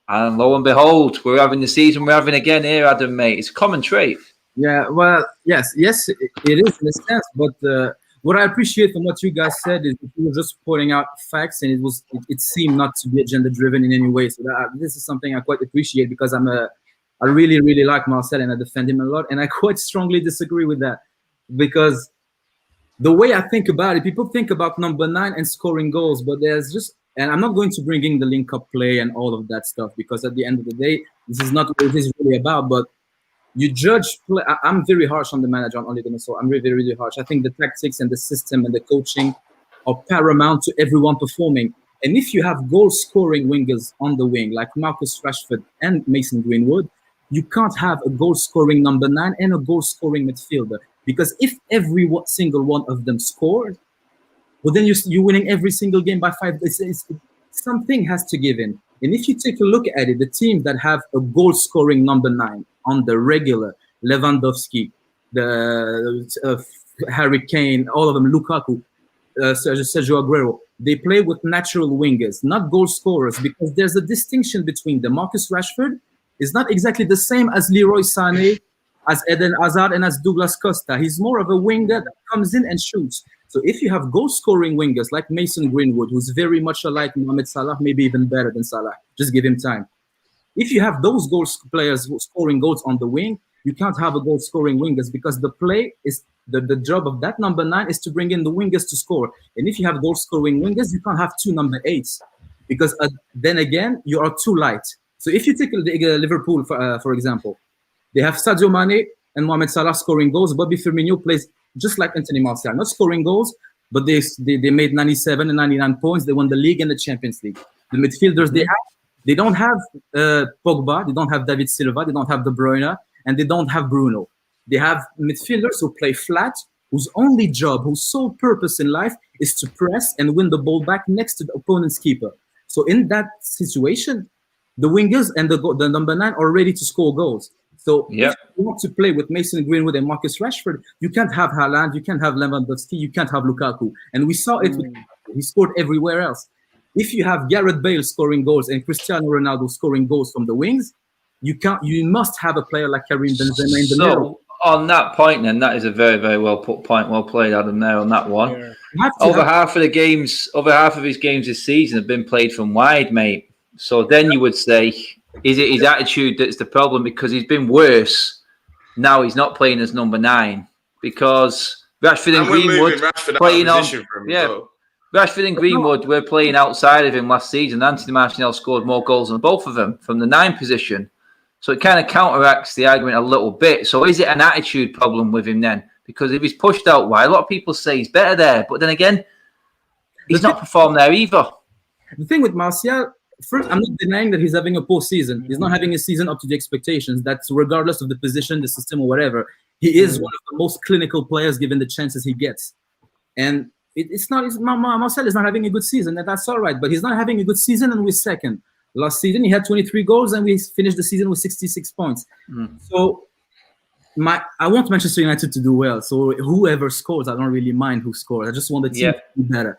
and lo and behold, we're having the season we're having again here, Adam, mate. It's a common trait. Yeah, well, yes, it is in a sense. But what I appreciate from what you guys said is that you were just pointing out facts, and it seemed not to be agenda-driven in any way. So this is something I quite appreciate because I really, really like Marcel and I defend him a lot. And I quite strongly disagree with that because the way I think about it, people think about number 9 and scoring goals, but there's just, and I'm not going to bring in the link-up play and all of that stuff because at the end of the day, this is not what it is really about, but you judge play. I'm very harsh on the manager on Ole Gunnar Solskjaer. I'm really, really harsh. I think the tactics and the system and the coaching are paramount to everyone performing. And if you have goal-scoring wingers on the wing, like Marcus Rashford and Mason Greenwood, you can't have a goal-scoring number 9 and a goal-scoring midfielder. Because if every single one of them scored, well, then you're winning every single game by 5. Something has to give in. And if you take a look at it, the teams that have a goal-scoring number 9 on the regular, Lewandowski, the Harry Kane, all of them, Lukaku, Sergio Aguero, they play with natural wingers, not goal scorers, because there's a distinction between them. Marcus Rashford is not exactly the same as Leroy Sané, as Eden Hazard, and as Douglas Costa. He's more of a winger that comes in and shoots. So if you have goal-scoring wingers like Mason Greenwood, who's very much alike Mohamed Salah, maybe even better than Salah, just give him time. If you have those players scoring goals on the wing, you can't have a goal-scoring wingers because the play is the job of that number 9 is to bring in the wingers to score. And if you have goal-scoring wingers, you can't have 2 number 8s because then again you are too light. So if you take Liverpool for example, they have Sadio Mane and Mohamed Salah scoring goals. Bobby Firmino plays just like Anthony Martial, not scoring goals, but they made 97 and 99 points. They won the league and the Champions League. The midfielders they don't have Pogba, they don't have David Silva, they don't have De Bruyne, and they don't have Bruno. They have midfielders who play flat, whose only job, whose sole purpose in life is to press and win the ball back next to the opponent's keeper. So in that situation, the wingers and the number 9 are ready to score goals. So if you want to play with Mason Greenwood and Marcus Rashford, you can't have Haaland, you can't have Lewandowski, you can't have Lukaku. And we saw it, he scored everywhere else. If you have Gareth Bale scoring goals and Cristiano Ronaldo scoring goals from the wings, You must have a player like Karim Benzema in the middle. On that point, then, that is a very, very well put point. Well played, Adam, there on that one. Yeah. Over half of his games this season have been played from wide, mate. So then you would say, is it his attitude that's the problem? Because he's been worse. Now he's not playing as number 9 because Rashford and Greenwood playing on. Rashford and Greenwood were playing outside of him last season. Anthony Martial scored more goals than both of them from the 9 position. So it kind of counteracts the argument a little bit. So is it an attitude problem with him then? Because if he's pushed out wide, a lot of people say he's better there. But then again, he's not performed there either. The thing with Martial, first, I'm not denying that he's having a poor season. He's not having a season up to the expectations. That's regardless of the position, the system, or whatever. He is one of the most clinical players given the chances he gets. And Martial is not having a good season, and that's all right. But he's not having a good season, and we're second. Last season, he had 23 goals, and we finished the season with 66 points. So I want Manchester United to do well. So whoever scores, I don't really mind who scores. I just want the team to do better.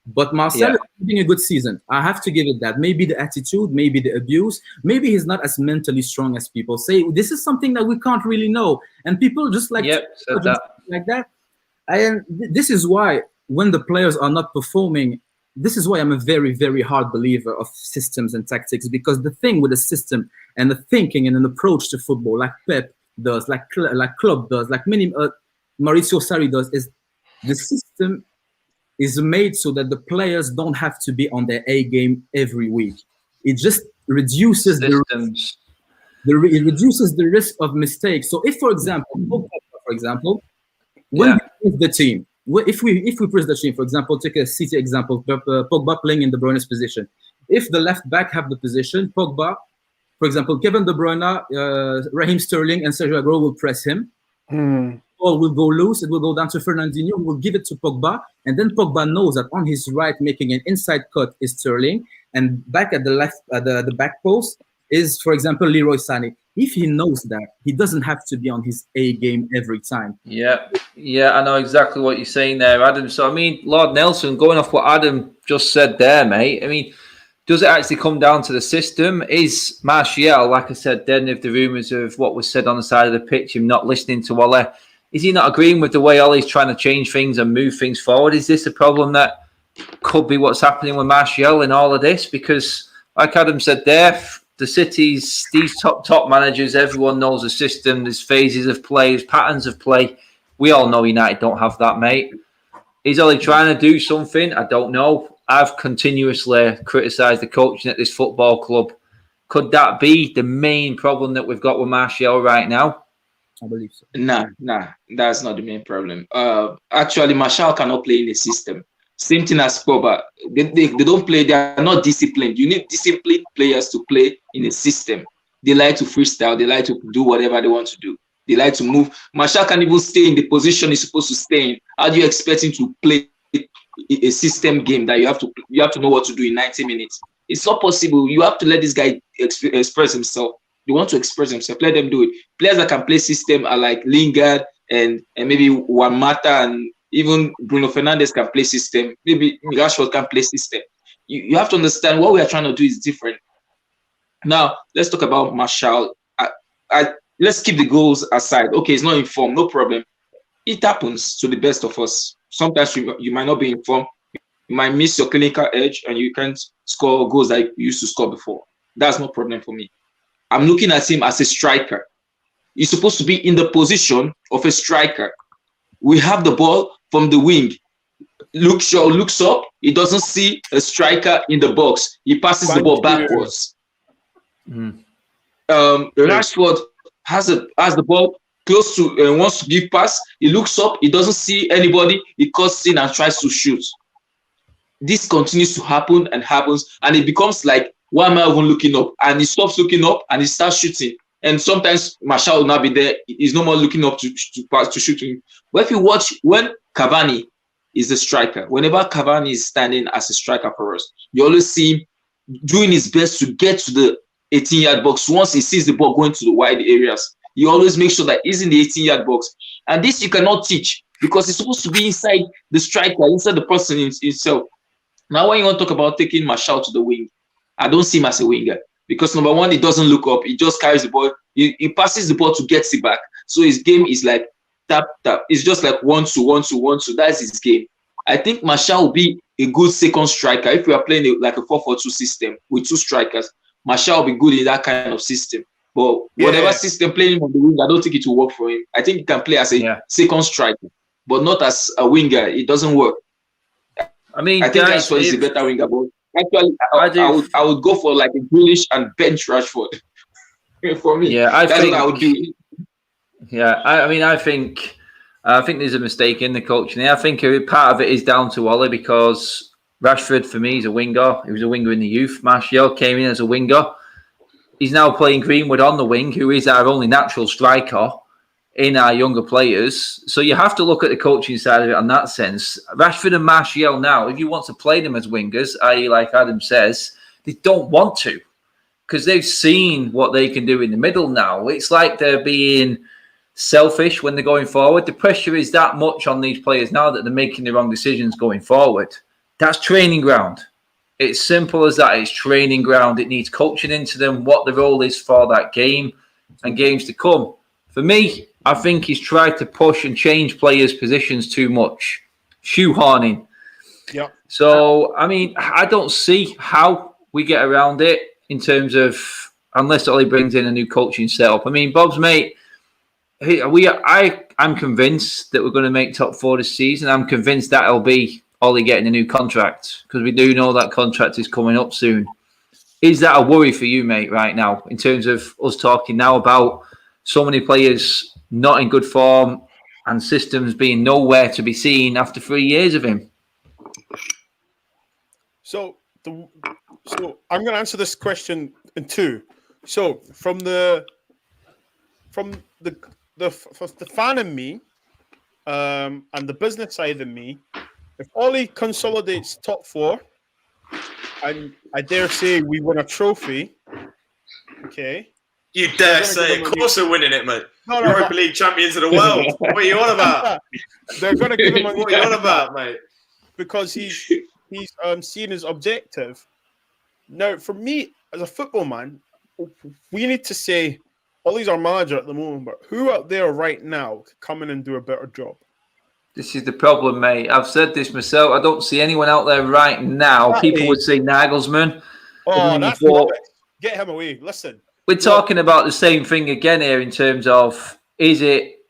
But Marcel is having a good season. I have to give it that. Maybe the attitude, maybe the abuse, maybe he's not as mentally strong as people say. This is something that we can't really know. And people just like that. And this is why when the players are not performing, this is why I'm a very, very hard believer of systems and tactics, because the thing with a system and the thinking and an approach to football, like Pep does, like Klopp does, like Maurizio Sarri does, is the system is made so that the players don't have to be on their A game every week. It just reduces it reduces the risk of mistakes. So if, for example, when we press the team, if we press the team, for example, take a City example, Pogba playing in De Bruyne's position. If the left back have the position, Pogba, for example, Kevin De Bruyne, Raheem Sterling, and Sergio Aguero will press him. Ball will go loose. It will go down to Fernandinho, who will give it to Pogba, and then Pogba knows that on his right, making an inside cut, is Sterling, and back at the left, the back post is, for example, Leroy Sané. If he knows that, he doesn't have to be on his A game every time. Yeah, I know exactly what you're saying there, Adam. So, I mean, Lord Nelson, going off what Adam just said there, mate, I mean, does it actually come down to the system? Is Martial, like I said, then if the rumours of what was said on the side of the pitch, him not listening to Ole, is he not agreeing with the way Ole's trying to change things and move things forward? Is this a problem that could be what's happening with Martial in all of this? Because, like Adam said there, the Cities, these top managers, everyone knows the system. There's phases of play, there's patterns of play. We all know United don't have that, mate. Is Ole trying to do something? I don't know. I've continuously criticised the coaching at this football club. Could that be the main problem that we've got with Martial right now? I believe so. Nah, that's not the main problem. Actually, Martial cannot play in a system. Same thing as Pogba. They don't play. They are not disciplined. You need disciplined players to play in a system. They like to freestyle. They like to do whatever they want to do. They like to move. Martial can't even stay in the position he's supposed to stay in. How do you expect him to play a system game that you have to know what to do in 90 minutes? It's not possible. You have to let this guy express himself. They want to express himself. Let them do it. Players that can play system are like Lingard and maybe Juan Mata, and even Bruno Fernandes can play system. Maybe Rashford can play system. You have to understand what we are trying to do is different. Now, let's talk about Martial. Let's keep the goals aside. Okay, it's not in form, no problem. It happens to the best of us. Sometimes you might not be in form. You might miss your clinical edge and you can't score goals like you used to score before. That's no problem for me. I'm looking at him as a striker. He's supposed to be in the position of a striker. We have the ball from the wing. Luke Shaw looks up. He doesn't see a striker in the box. He passes the ball backwards. Rashford has the ball close to wants to give pass. He looks up. He doesn't see anybody. He cuts in and tries to shoot. This continues to happen and happens, and it becomes like, why am I even looking up? And he stops looking up and he starts shooting. And sometimes Martial will not be there. He's no more looking up to shoot him. But if you watch when Cavani is a striker, whenever Cavani is standing as a striker for us, you always see him doing his best to get to the 18-yard box. Once he sees the ball going to the wide areas, he always makes sure that he's in the 18-yard box. And this you cannot teach because it's supposed to be inside the striker, inside the person himself. Now, when you want to talk about taking Martial to the wing, I don't see him as a winger. because number one, he doesn't look up. He just carries the ball. He passes the ball to get it back. So his game is like tap, tap. It's just like 1-2, 1-2, 1-2. That's his game. I think Martial will be a good second striker. If we are playing like a 4-4-2 system with 2 strikers, Martial will be good in that kind of system. But whatever system playing him on the wing, I don't think it will work for him. I think he can play as a second striker, but not as a winger. It doesn't work. I mean, I think that's why he's a better winger. But actually, I would go for like a Grealish and bench Rashford. For me, that's what I would do. Yeah, I think there's a mistake in the coaching. I think part of it is down to Ollie, because Rashford for me is a winger. He was a winger in the youth. Martial came in as a winger. He's now playing Greenwood on the wing, who is our only natural striker in our younger players. So you have to look at the coaching side of it in that sense. Rashford and Martial now, if you want to play them as wingers, i.e. like Adam says, they don't want to, because they've seen what they can do in the middle now. It's like they're being selfish when they're going forward. The pressure is that much on these players now that they're making the wrong decisions going forward. That's training ground. It's simple as that. It's training ground. It needs coaching into them, what the role is for that game and games to come. For me, I think he's tried to push and change players' positions too much. Shoehorning. Yeah. So, I don't see how we get around it in terms of, unless Ollie brings in a new coaching setup. Bob's mate, I'm convinced that we're going to make top 4 this season. I'm convinced that'll be Ollie getting a new contract, because we do know that contract is coming up soon. Is that a worry for you, mate, right now, in terms of us talking now about so many players not in good form and systems being nowhere to be seen after 3 years of him? So I'm going to answer this question in 2. So from the fan in me and the business side of me, if Ollie consolidates top 4, and I dare say we win a trophy, okay. You dare say? Of course they're winning it, mate. Europa League champions of the world. What are you on about? They're going to give him a What are you on about, mate? Because he's seen his objective. Now, for me, as a football man, we need to say, Ollie's our manager at the moment, but who out there right now could come in and do a better job? This is the problem, mate. I've said this myself. I don't see anyone out there right now. People would say Nagelsmann. Oh, that's rubbish. Get him away. Listen. We're talking about the same thing again here in terms of, is it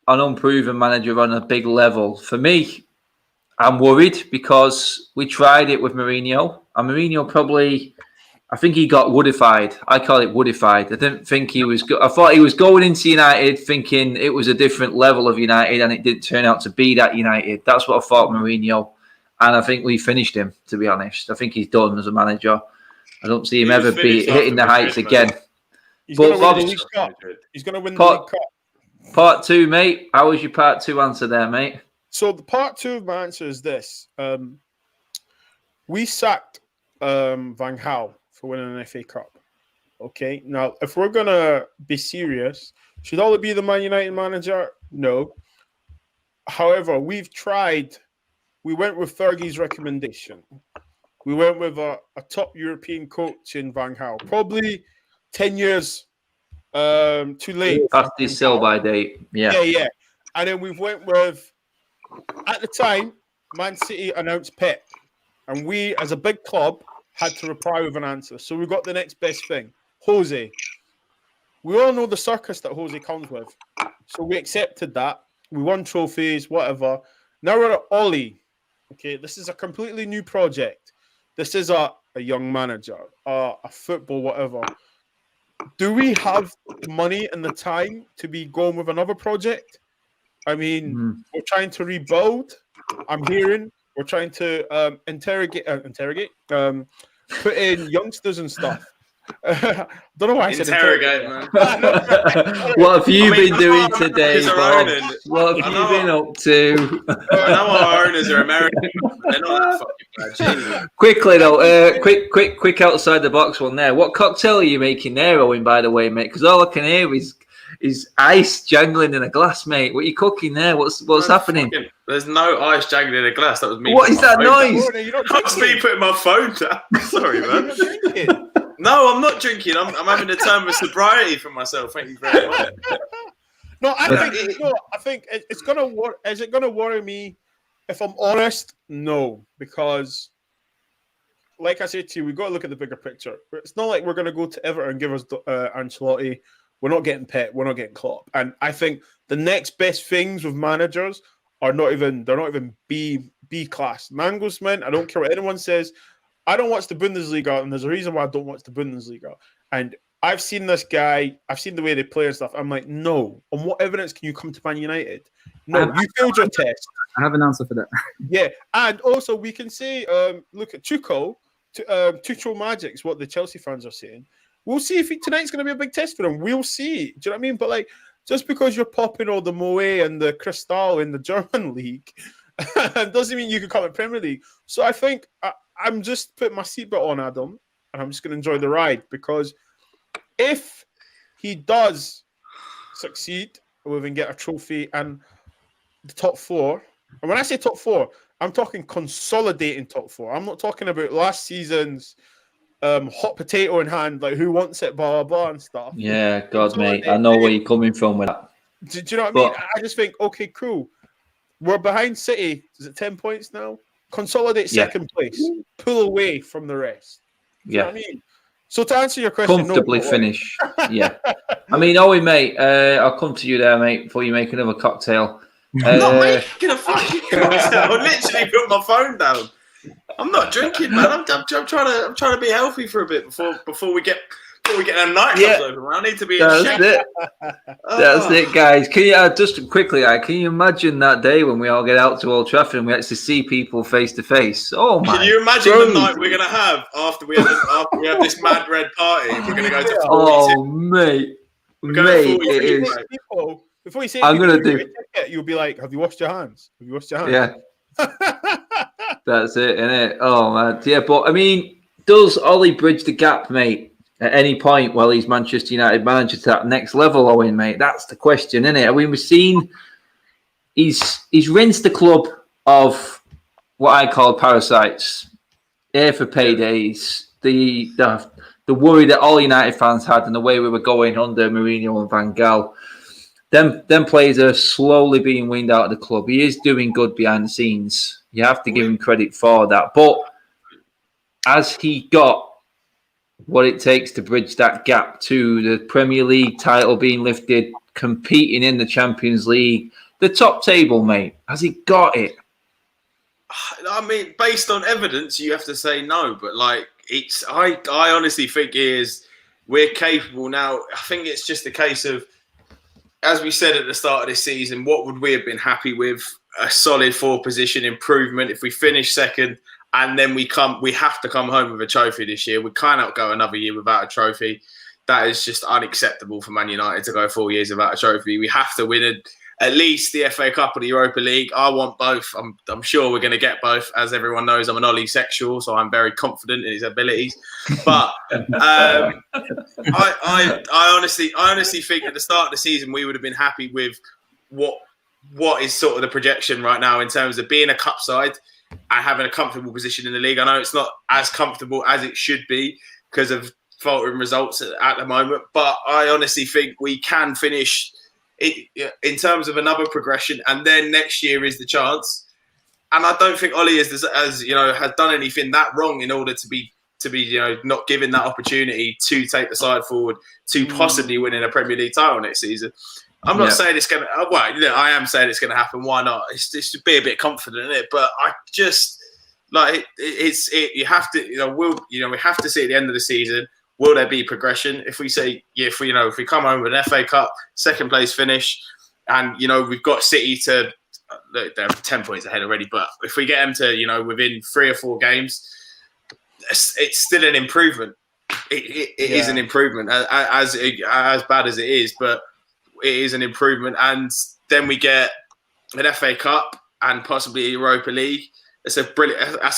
an unproven manager on a big level? For me, I'm worried because we tried it with Mourinho. And Mourinho probably, I think he got woodified. I call it woodified. I didn't think he was good. I thought he was going into United thinking it was a different level of United, and it didn't turn out to be that United. That's what I thought Mourinho. And I think we finished him, to be honest. I think he's done as a manager. I don't see him ever be hitting the heights again. He's going to win the League Cup. He's going to win the League Cup. Part 2, mate. How was your part 2 answer there, mate? So the part 2 of my answer is this. We sacked Van Gaal for winning an FA Cup. Okay. Now, if we're going to be serious, should Ollie be the Man United manager? No. However, we've tried. We went with Fergie's recommendation. We went with a top European coach in Van Gaal. Probably 10 years too late. Past his sell-by date. Yeah. And then we went with, at the time, Man City announced Pep. And we, as a big club, had to reply with an answer. So we got the next best thing. Jose. We all know the circus that Jose comes with. So we accepted that. We won trophies, whatever. Now we're at Ollie. Okay, this is a completely new project. This is a young manager, a football, whatever. Do we have the money and the time to be going with another project? We're trying to rebuild. I'm hearing we're trying to interrogate, put in youngsters and stuff. Don't know why I said interrogate, man. What have you been doing today, Bob? What have you been up to? I know our owners are American. They're not that fucking bad. Quickly though, quick outside the box one there. What cocktail are you making there, Owen? By the way, mate, because all I can hear is ice jangling in a glass, mate. What are you cooking there? What's happening? There's no ice jangling in a glass. That was me. What is that noise? That's me putting my phone down. Sorry, man. No, I'm not drinking. I'm having a term of sobriety for myself. Thank you very much. No, I think it's gonna work. Is it gonna worry me? If I'm honest, no, because like I said to you, we've got to look at the bigger picture. It's not like we're going to go to Everton and give us Ancelotti. We're not getting Pep. We're not getting Klopp. And I think the next best things with managers are not even B class. Nagelsmann, I don't care what anyone says. I don't watch the Bundesliga, and there's a reason why I don't watch the Bundesliga. And I've seen this guy. I've seen the way they play and stuff. I'm like, no. On what evidence can you come to Man United? No, you failed your test. I have an answer for that. Yeah, and also we can say, look at Tuchel Magic's what the Chelsea fans are saying. We'll see if tonight's going to be a big test for him. We'll see. Do you know what I mean? But like, just because you're popping all the Moe and the Cristal in the German league doesn't mean you can come at Premier League. So I think I'm just putting my seatbelt on, Adam, and I'm just going to enjoy the ride, because if he does succeed with and get a trophy and the top four, and when I say top four, I'm talking consolidating top four. I'm not talking about last season's hot potato in hand, like who wants it, blah, blah, blah, and stuff. Yeah, God, mate. I know where you're coming from with that. Do you know what I mean? I just think, okay, cool. We're behind City. Is it 10 points now? Consolidate second place. Pull away from the rest. Do you know what I mean? So to answer your question, comfortably finish. Yeah. I mean, Owen, mate, I'll come to you there, mate, before you make another cocktail. I'm not making a fucking cocktail. I literally put my phone down. I'm not drinking, man. I'm trying to be healthy for a bit before we get a nightclubs open. I need to be in shape. That's it, guys. Can you just quickly? Can you imagine that day when we all get out to Old Trafford and we actually see people face to face? Oh my! Can you imagine the night we're gonna have after we have this mad red party? We're gonna go to 42. Oh, mate, it is. People, before you say I'm gonna do. You'll be like, "Have you washed your hands? Have you washed your hands?" Yeah. That's it, innit? Oh man, yeah. But I mean, does Ollie bridge the gap, mate? At any point while he's Manchester United manager to that next level, Owen, mate? That's the question, isn't it? I mean, we've seen he's rinsed the club of what I call parasites, here for paydays, the worry that all United fans had and the way we were going under Mourinho and Van Gaal. Them players are slowly being weaned out of the club. He is doing good behind the scenes. You have to give him credit for that. But has he got what it takes to bridge that gap to the Premier League title being lifted, competing in the Champions League, the top table, mate? Has he got it? I mean, based on evidence, you have to say no. But like, I honestly think we're capable now. I think it's just a case of, as we said at the start of this season, what would we have been happy with? A solid 4 position improvement. If we finish second, and then we have to come home with a trophy this year. We cannot go another year without a trophy. That is just unacceptable for Man United to go 4 years without a trophy. We have to win at least the FA Cup or the Europa League. I want both. I'm sure we're going to get both. As everyone knows, I'm an Ollie sexual, so I'm very confident in his abilities. But I honestly think at the start of the season we would have been happy with what is sort of the projection right now in terms of being a cup side and having a comfortable position in the league. I know it's not as comfortable as it should be because of faltering results at the moment, but I honestly think we can finish it in terms of another progression, and then next year is the chance. And I don't think Ollie has done anything that wrong in order to be not given that opportunity to take the side forward to possibly winning a Premier League title next season. I'm not saying it's going to. I am saying it's going to happen. Why not? It's just to be a bit confident in it. But I just like you have to. We have to see at the end of the season. Will there be progression? If we say if we come home with an FA Cup second place finish, and we've got City to look, they're 10 points ahead already. But if we get them to within 3 or 4 games, it's still an improvement. It is an improvement as bad as it is, but. It is an improvement, and then we get an FA Cup and possibly a Europa League. That's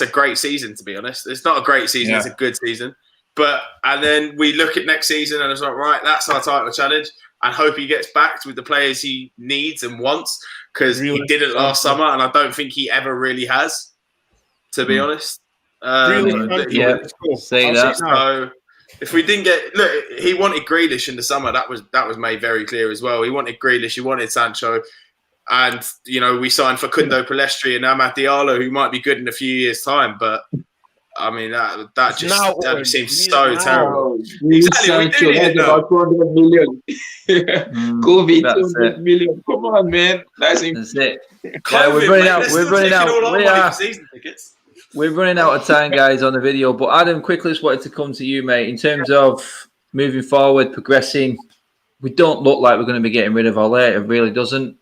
a great season, to be honest. It's not a great season; it's a good season. And then we look at next season, and it's like, right, that's our title challenge. And hope he gets backed with the players he needs and wants, because he didn't last summer, and I don't think he ever really has, to be honest. Say that. So If we didn't get he wanted Grealish in the summer. That was made very clear as well. He wanted Grealish. He wanted Sancho, and we signed Facundo Pellistri and Amad Diallo, who might be good in a few years' time. But I mean that just seems so terrible. Exactly, we do need it now. About 200 million. COVID, 200 million. Come on, man. That's it. COVID, we're running out. All our money for season tickets. We're running out of time, guys, on the video. But Adam, quickly, just wanted to come to you, mate. In terms of moving forward, progressing, we don't look like we're going to be getting rid of Ole. It really doesn't.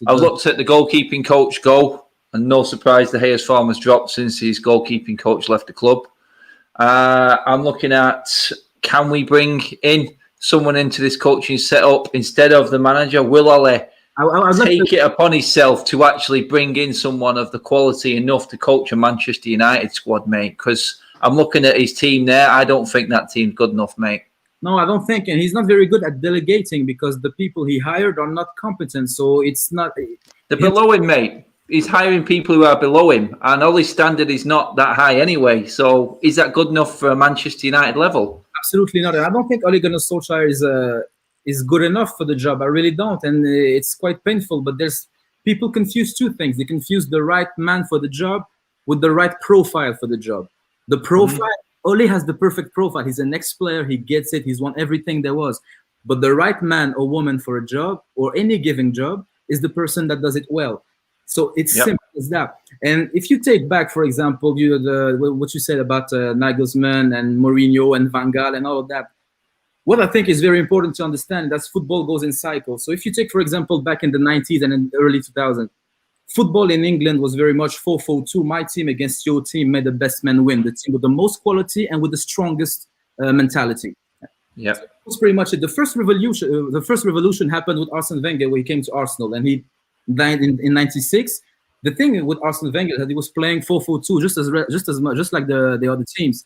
I looked at the goalkeeping coach go, and no surprise, the Hayes form has dropped since his goalkeeping coach left the club. I'm looking at, can we bring in someone into this coaching setup instead of the manager? Will Ole take it upon himself to actually bring in someone of the quality enough to coach a Manchester United squad, mate? Because I'm looking at his team there. I don't think that team's good enough, mate. No, I don't think. And he's not very good at delegating because the people he hired are not competent. So it's not... They're below him, mate. He's hiring people who are below him. And Ole's standard is not that high anyway. So is that good enough for a Manchester United level? Absolutely not. And I don't think Ole Gunnar Solskjaer is good enough for the job. I really don't. And it's quite painful. But people confuse two things. They confuse the right man for the job with the right profile for the job. The profile, Ole has the perfect profile. He's an ex-player. He gets it. He's won everything there was. But the right man or woman for a job or any given job is the person that does it well. So it's simple as that. And if you take back, for example, what you said about Nagelsmann and Mourinho and Van Gaal and all of that, what I think is very important to understand is that football goes in cycles. So if you take, for example, back in the 90s and in the early 2000s, football in England was very much 4-4-2. My team against your team made the best man win. The team with the most quality and with the strongest mentality. Yeah, so that's pretty much it. The first revolution happened with Arsene Wenger when he came to Arsenal, and he died in '96. The thing with Arsene Wenger is that he was playing 4-4-2 just like the other teams.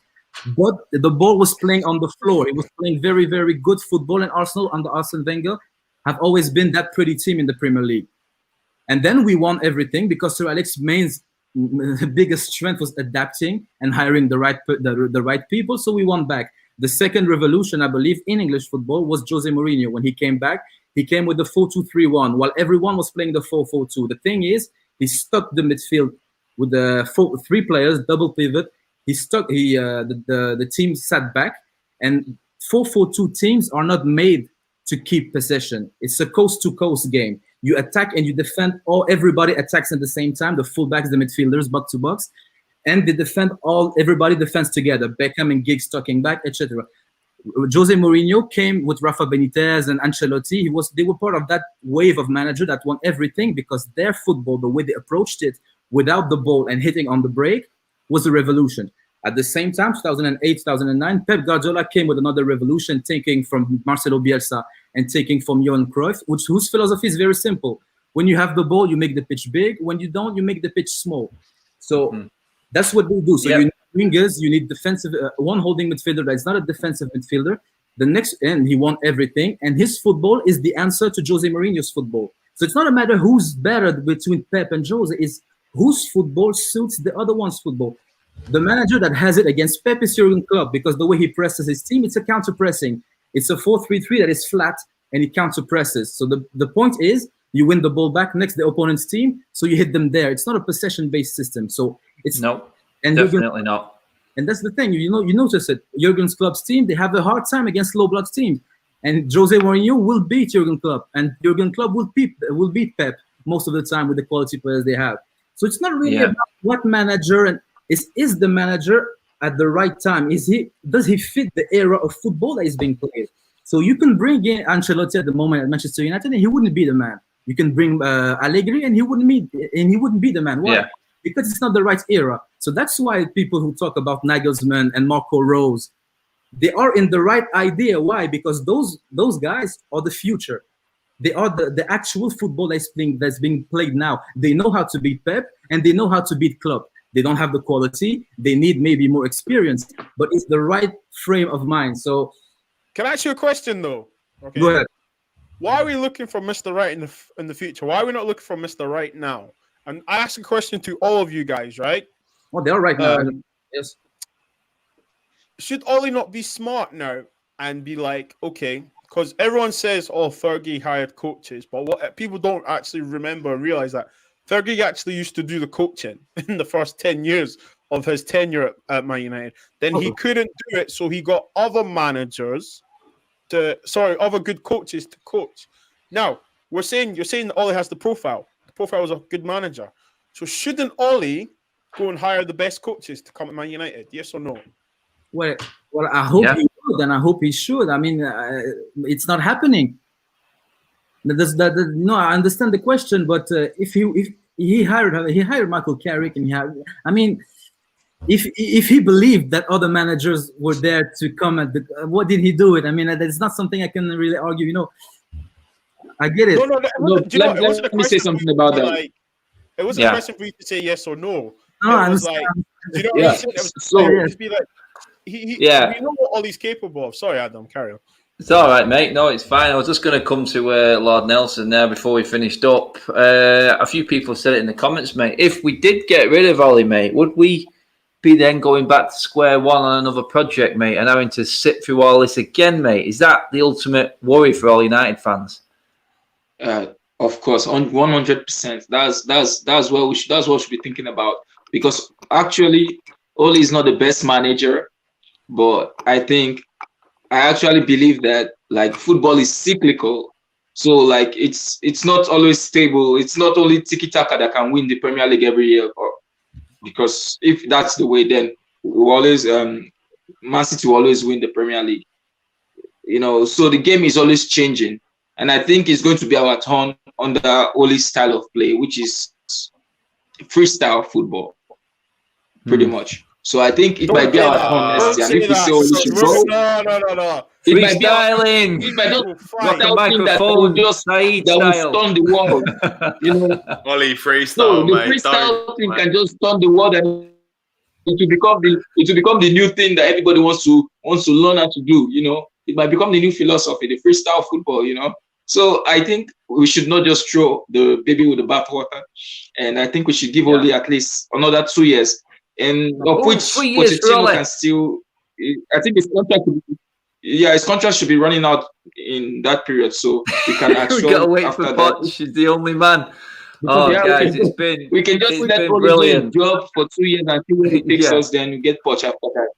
But the ball was playing on the floor. He was playing very, very good football, and Arsenal under Arsene Wenger have always been that pretty team in the Premier League. And then we won everything because Sir Alex Main's biggest strength was adapting and hiring the right people. So we won back. The second revolution, I believe, in English football was Jose Mourinho. When he came back, he came with the 4-2-3-1 while everyone was playing the 4-4-2. The thing is, he stuck the midfield with the 3 players, double pivot. The team sat back, and 4-4-2 teams are not made to keep possession. It's a coast-to-coast game. You attack and you defend. Everybody attacks at the same time. The fullbacks, the midfielders, box to box, and they defend. Everybody defends together. Beckham and Giggs talking back, etc. Jose Mourinho came with Rafa Benitez and Ancelotti. They were part of that wave of manager that won everything because their football, the way they approached it, without the ball and hitting on the break, was a revolution. At the same time, 2008, 2009, Pep Guardiola came with another revolution, taking from Marcelo Bielsa and taking from Johan Cruyff, whose philosophy is very simple. When you have the ball, you make the pitch big. When you don't, you make the pitch small. So that's what they do. So you need wingers, you need defensive, one holding midfielder that is not a defensive midfielder. The next end, he won everything. And his football is the answer to Jose Mourinho's football. So it's not a matter who's better between Pep and Jose, it's whose football suits the other one's football. The manager that has it against Pep is Jurgen Klopp because the way he presses his team, it's a counter-pressing. It's a 4-3-3 that is flat and he counter-presses. So the point is, you win the ball back next to the opponent's team, so you hit them there. It's not a possession-based system. So it's definitely not. And that's the thing. You notice it. Jurgen Klopp's team, they have a hard time against low-blood teams. And Jose Mourinho will beat Jurgen Klopp, and Jurgen Klopp will beat Pep most of the time with the quality players they have. So it's not really about what manager and is the manager at the right time. Does he fit the era of football that is being played? So you can bring in Ancelotti at the moment at Manchester United, and he wouldn't be the man. You can bring Allegri, and he wouldn't be the man. Why? Yeah. Because it's not the right era. So that's why people who talk about Nagelsmann and Marco Rose, they are in the right idea. Why? Because those guys are the future. They are the actual football that's being played now. They know how to beat Pep, and they know how to beat Klopp. They don't have the quality. They need maybe more experience, but it's the right frame of mind. So, can I ask you a question though? Okay. Go ahead. Why are we looking for Mr. Right in the future? Why are we not looking for Mr. Right now? And I ask a question to all of you guys, right? Well, they are right now. Yes. should Ollie not be smart now and be like, okay, because everyone says, oh, Fergie hired coaches, but what people don't actually remember and realize that Fergie actually used to do the coaching in the first 10 years of his tenure at Man United. Then he couldn't do it, so he got other managers other good coaches to coach. Now, you're saying that Ollie has the profile. The profile is a good manager. So shouldn't Ollie go and hire the best coaches to come at Man United? Yes or no? Well, I hope he would, and I hope he should. I mean, it's not happening. No, I understand the question, but if he hired Michael Carrick, and if he believed that other managers were there to come at what did he do it? I mean, that's not something I can really argue. You know, I get it. Let me say something about that. It wasn't a question for you to say yes or no. No, it was like, do you know what I mean? Be like, we know what Ollie's capable of. Sorry, Adam, carry on. It's all right, mate. No, it's fine. I was just going to come to Lord Nelson there before we finished up. A few people said it in the comments, mate. If we did get rid of Ollie, mate, would we be then going back to square one on another project, mate, and having to sit through all this again, mate? Is that the ultimate worry for all United fans? Of course, on 100%. That's what we should be thinking about, because actually, Ollie is not the best manager, but I actually believe that like football is cyclical, so like it's not always stable. It's not only tiki-taka that can win the Premier League every year, because if that's the way, then we always Man City will always win the Premier League. You know, so the game is always changing, and I think it's going to be our turn under Ollie's style of play, which is freestyle football, pretty much. So I think it might be our turn next year. And if we say Ollie should go, no. Freestyling. It might just got the microphone that will stun the world. You know, Ollie freestyle, so the mate. freestyle thing can just stun the world, and it will become the new thing that everybody wants to learn how to do. You know, it might become the new philosophy, the freestyle football. You know, so I think we should not just throw the baby with the bathwater, and I think we should give Ollie at least another 2 years. And of which Pochettino can still, I think his contract should be running out in that period, so we can actually. We gotta wait for Poch. She's the only man. Oh, guys, we can just let Ollie do a job for 2 years and see where it takes us. Then we get Poch after that.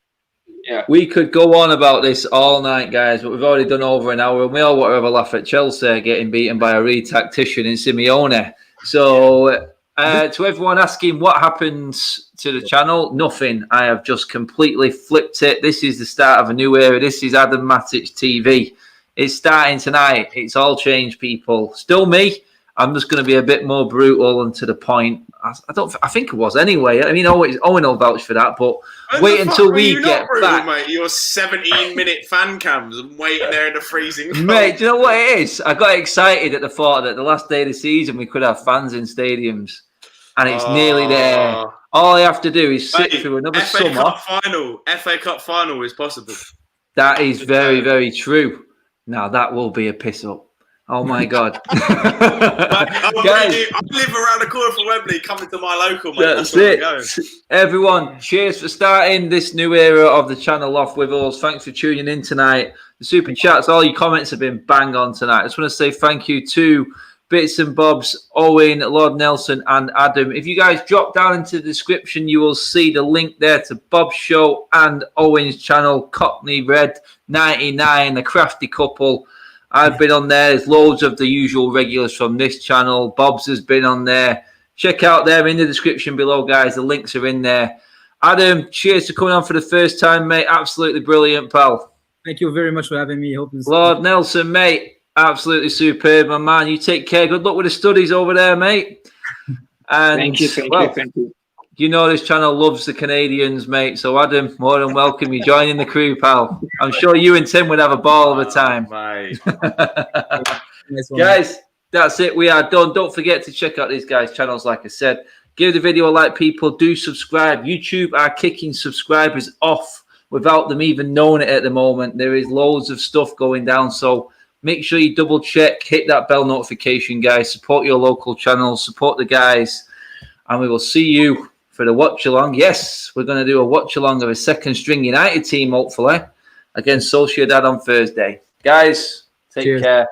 Yeah, we could go on about this all night, guys, but we've already done over an hour, and we all want to have a laugh at Chelsea getting beaten by a re-tactician in Simeone. So. To everyone asking what happens to the channel, nothing. I have just completely flipped it. This is the start of a new era. This is Adam Matic TV. It's starting tonight. It's all changed, people. Still me. I'm just going to be a bit more brutal and to the point. I think it was anyway. I mean, Owen will vouch for that, but wait until we get back. Mate, your 17-minute fan cams and waiting there in the freezing cold. Mate, do you know what it is? I got excited at the thought that the last day of the season we could have fans in stadiums, and it's nearly there. All I have to do is sit through another summer. FA Cup final is possible. That is very, very true. Now that will be a piss up. Oh my God. Guys, I live around the corner from Wembley, coming to my local, mate. That's it. Everyone, cheers for starting this new era of the channel off with us. Thanks for tuning in tonight. The super chats, all your comments have been bang on tonight. I just want to say thank you to Bits and Bobs, Owen, Lord Nelson, and Adam. If you guys drop down into the description, you will see the link there to Bob's show and Owen's channel, Cockney Red 99, the crafty couple. I've been on there. There's loads of the usual regulars from this channel. Bob's has been on there. Check out there in the description below, guys. The links are in there. Adam, cheers for coming on for the first time, mate. Absolutely brilliant, pal. Thank you very much for having me. Lord Nelson, mate. Absolutely superb, my man. You take care. Good luck with the studies over there, mate. And thank you. You know this channel loves the Canadians, mate. So, Adam, more than welcome you joining the crew, pal. I'm sure you and Tim would have a ball of a time. Guys, that's it. We are done. Don't forget to check out these guys' channels, like I said. Give the video a like, people. Do subscribe. YouTube are kicking subscribers off without them even knowing it at the moment. There is loads of stuff going down. So, make sure you double check. Hit that bell notification, guys. Support your local channels. Support the guys. And we will see you for the watch along. Yes, we're going to do a watch along of a second string United team, hopefully, against Sociedad on Thursday. Guys, take care.